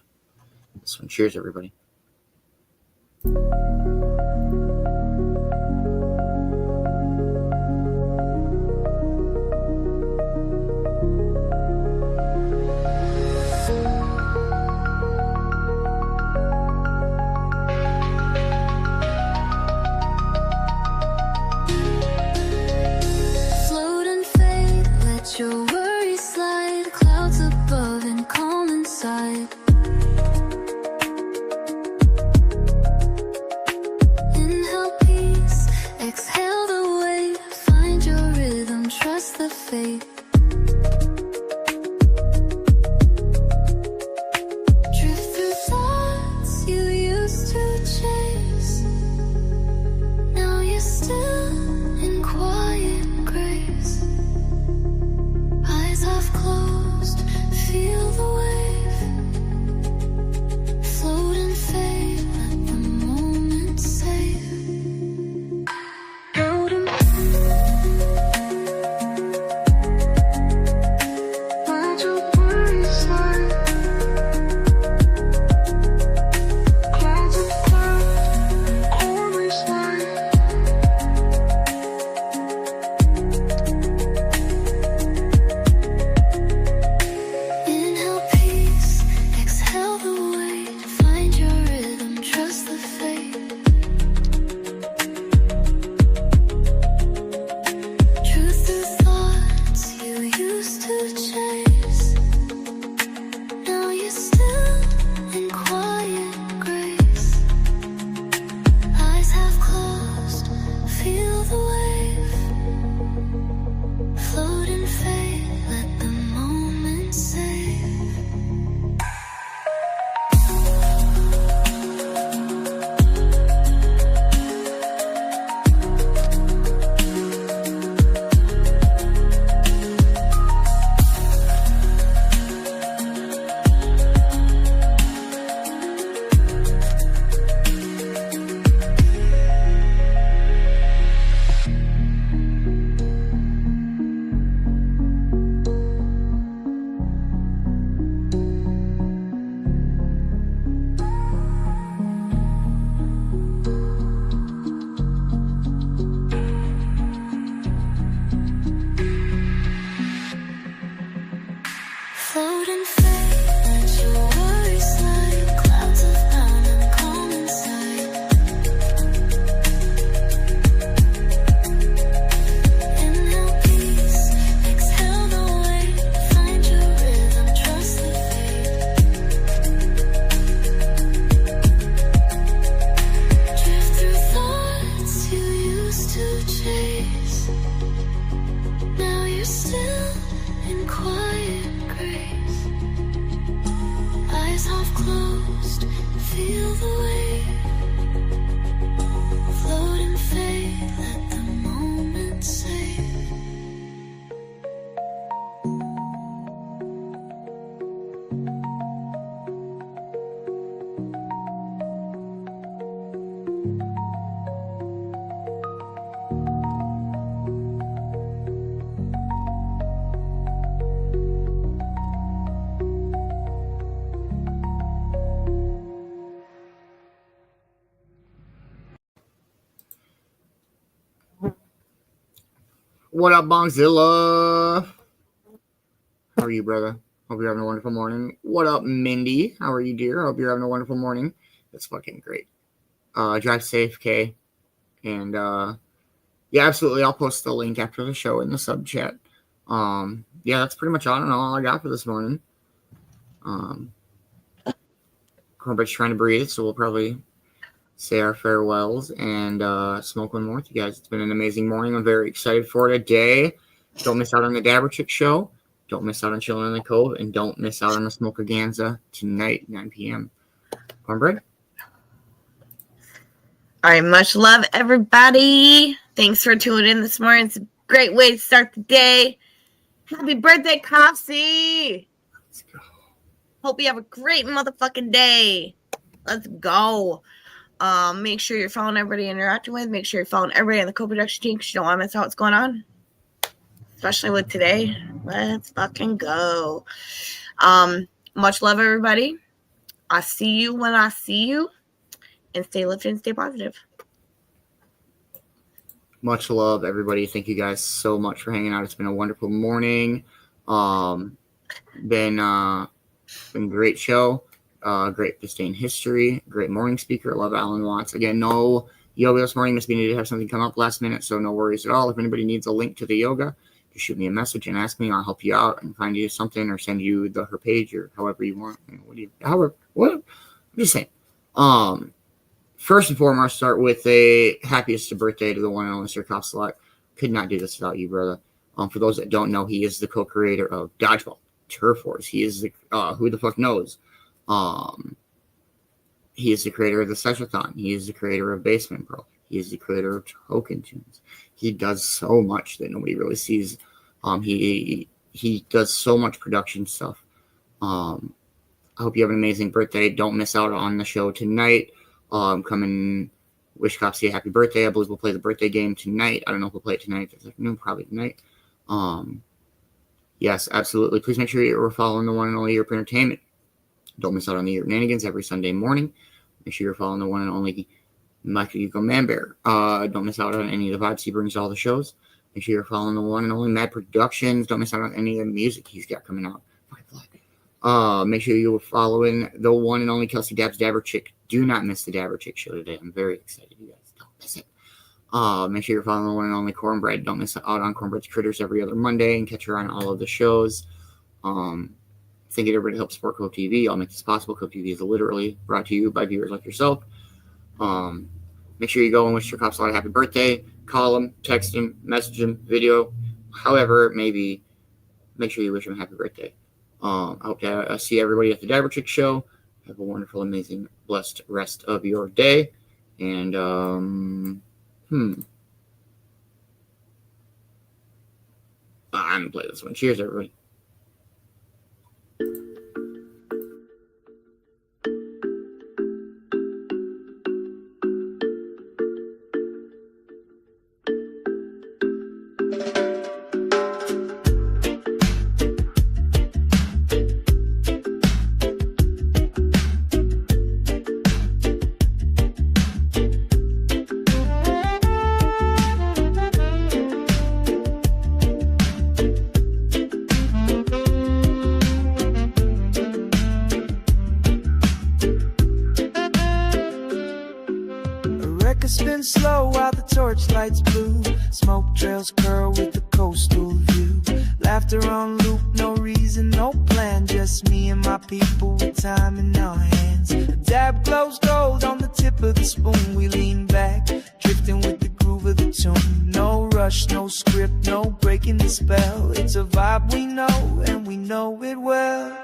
this one. Cheers, everybody. Your worries slide, clouds above and calm inside. Inhale peace, exhale the weight. Find your rhythm, trust the fate. Drift through thoughts you used to chase. Now you're still in quiet grace. Eyes half closed, feel the wave. eyes half closed, feel the wave. Float and fade, let the moment save. What up, Bongzilla? How are you, brother? Hope you're having a wonderful morning. What up, Mindy? How are you, dear? Hope you're having a wonderful morning. That's fucking great. Drive safe, Kay. And, yeah, absolutely. I'll post the link after the show in the sub chat. Yeah, that's pretty much all I got for this morning. Cornbread's trying to breathe, so we'll probably say our farewells and smoke one more with you guys. It's been an amazing morning. I'm very excited for today. Don't miss out on the Dabber Chick show. Don't miss out on Chilling in the Cove. And don't miss out on the Smoke-A-Ganza tonight, 9 p.m. Cornbread? All right, much love, everybody. Thanks for tuning in this morning. It's a great way to start the day. Happy birthday, Coffee. Let's go. Hope you have a great motherfucking day. Let's go. Make sure you're following everybody you're interacting with. Make sure you're following everybody on the co-production team because you don't want to miss out what's going on. Especially with today. Let's fucking go. Much love, everybody. I'll see you when I see you. And stay lifted and stay positive. Much love, everybody. Thank you guys so much for hanging out. It's been a wonderful morning. Been a great show. Great to stay in history. Great morning speaker. Love Alan Watts. Again, no yoga this morning. Miss Beanie did have something come up last minute, so no worries at all. If anybody needs a link to the yoga, just shoot me a message and ask me. I'll help you out and find you something or send you her page or however you want. What? I'm just saying. First and foremost, start with a happiest birthday to the one and only Sir Kopselot. Could not do this without you, brother. For those that don't know, he is the co-creator of Dodgeball, Turf Wars. He is the who the fuck knows. He is the creator of the Seshathon. He is the creator of Basement Pro. He is the creator of Token Tunes. He does so much that nobody really sees. He does so much production stuff. I hope you have an amazing birthday. Don't miss out on the show tonight. Come and wish Copsy a happy birthday. I believe we'll play the birthday game tonight. I don't know if we'll play it tonight. Probably tonight. Yes, absolutely. Please make sure you're following the one and only Europe Entertainment. Don't miss out on the Shenanigans every Sunday morning. Make sure you're following the one and only Michael Hugo Manbear. Don't miss out on any of the vibes he brings to all the shows. Make sure you're following the one and only Mad Productions. Don't miss out on any of the music he's got coming out. Make sure you're following the one and only Kelsey Dabbs Dabber Chick. Do not miss the Dabber Chick show today. I'm very excited, you guys. Don't miss it. Make sure you're following the one and only Cornbread. Don't miss out on Cornbread's Critters every other Monday and catch her on all of the shows. Thank you to everybody to help support Cove-TV. I'll make this possible. Cove-TV is literally brought to you by viewers like yourself. Make sure you go and wish your cops a happy birthday. Call him, text him, message him, video, however it may be. Make sure you wish him a happy birthday. I hope to see everybody at the Dabber Chick show. Have a wonderful, amazing, blessed rest of your day. And, I'm going to play this one. Cheers, everybody. Spin slow while the torchlights blue. Smoke trails curl with the coastal view. Laughter on loop, no reason, no plan. Just me and my people with time in our hands. The dab glows gold on the tip of the spoon. We lean back, drifting with the groove of the tune. No rush, no script, no breaking the spell. It's a vibe we know and we know it well.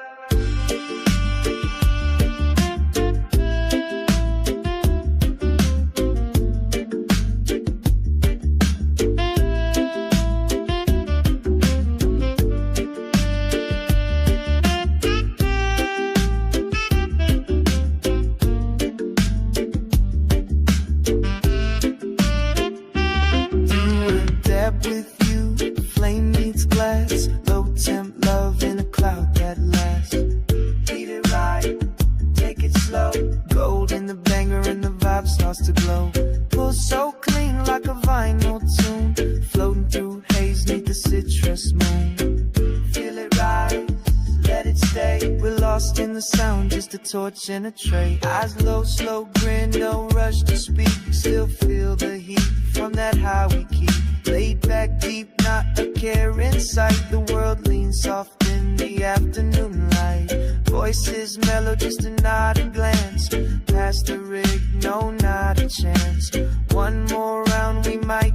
lost in the sound, just a torch and a tray. Eyes low, slow grin, no rush to speak. Still feel the heat from that high we keep. Laid back deep, not a care in sight. The world leans soft in the afternoon light. Voices mellow, just a nod and glance. Past the rig, no, not a chance. One more round, we might.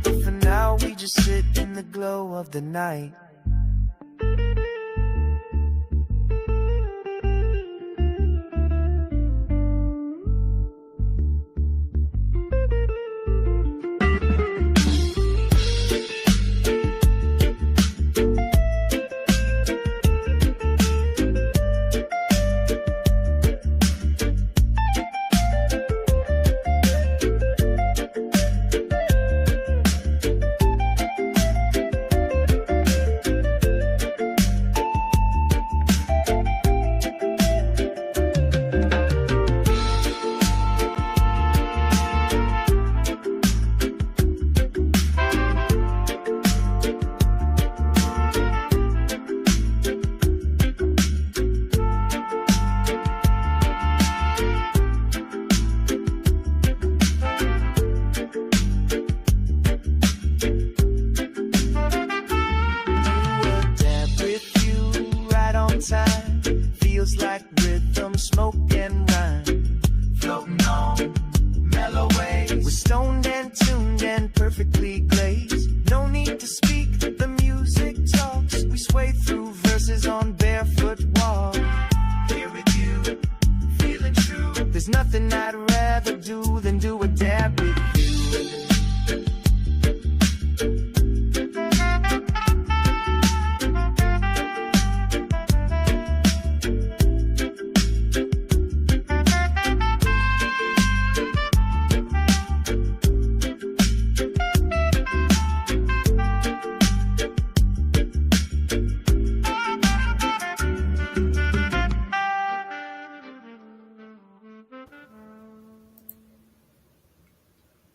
But for now, we just sit in the glow of the night.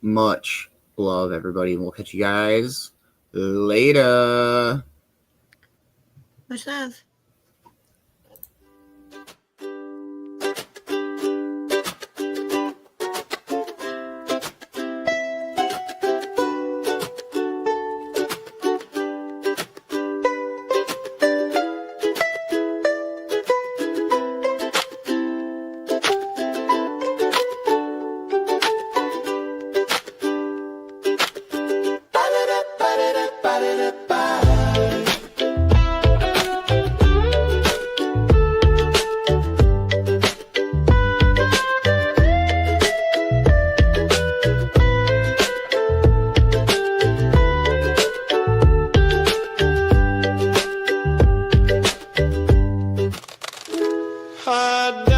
Much love, everybody, and we'll catch you guys later. Much love. Hot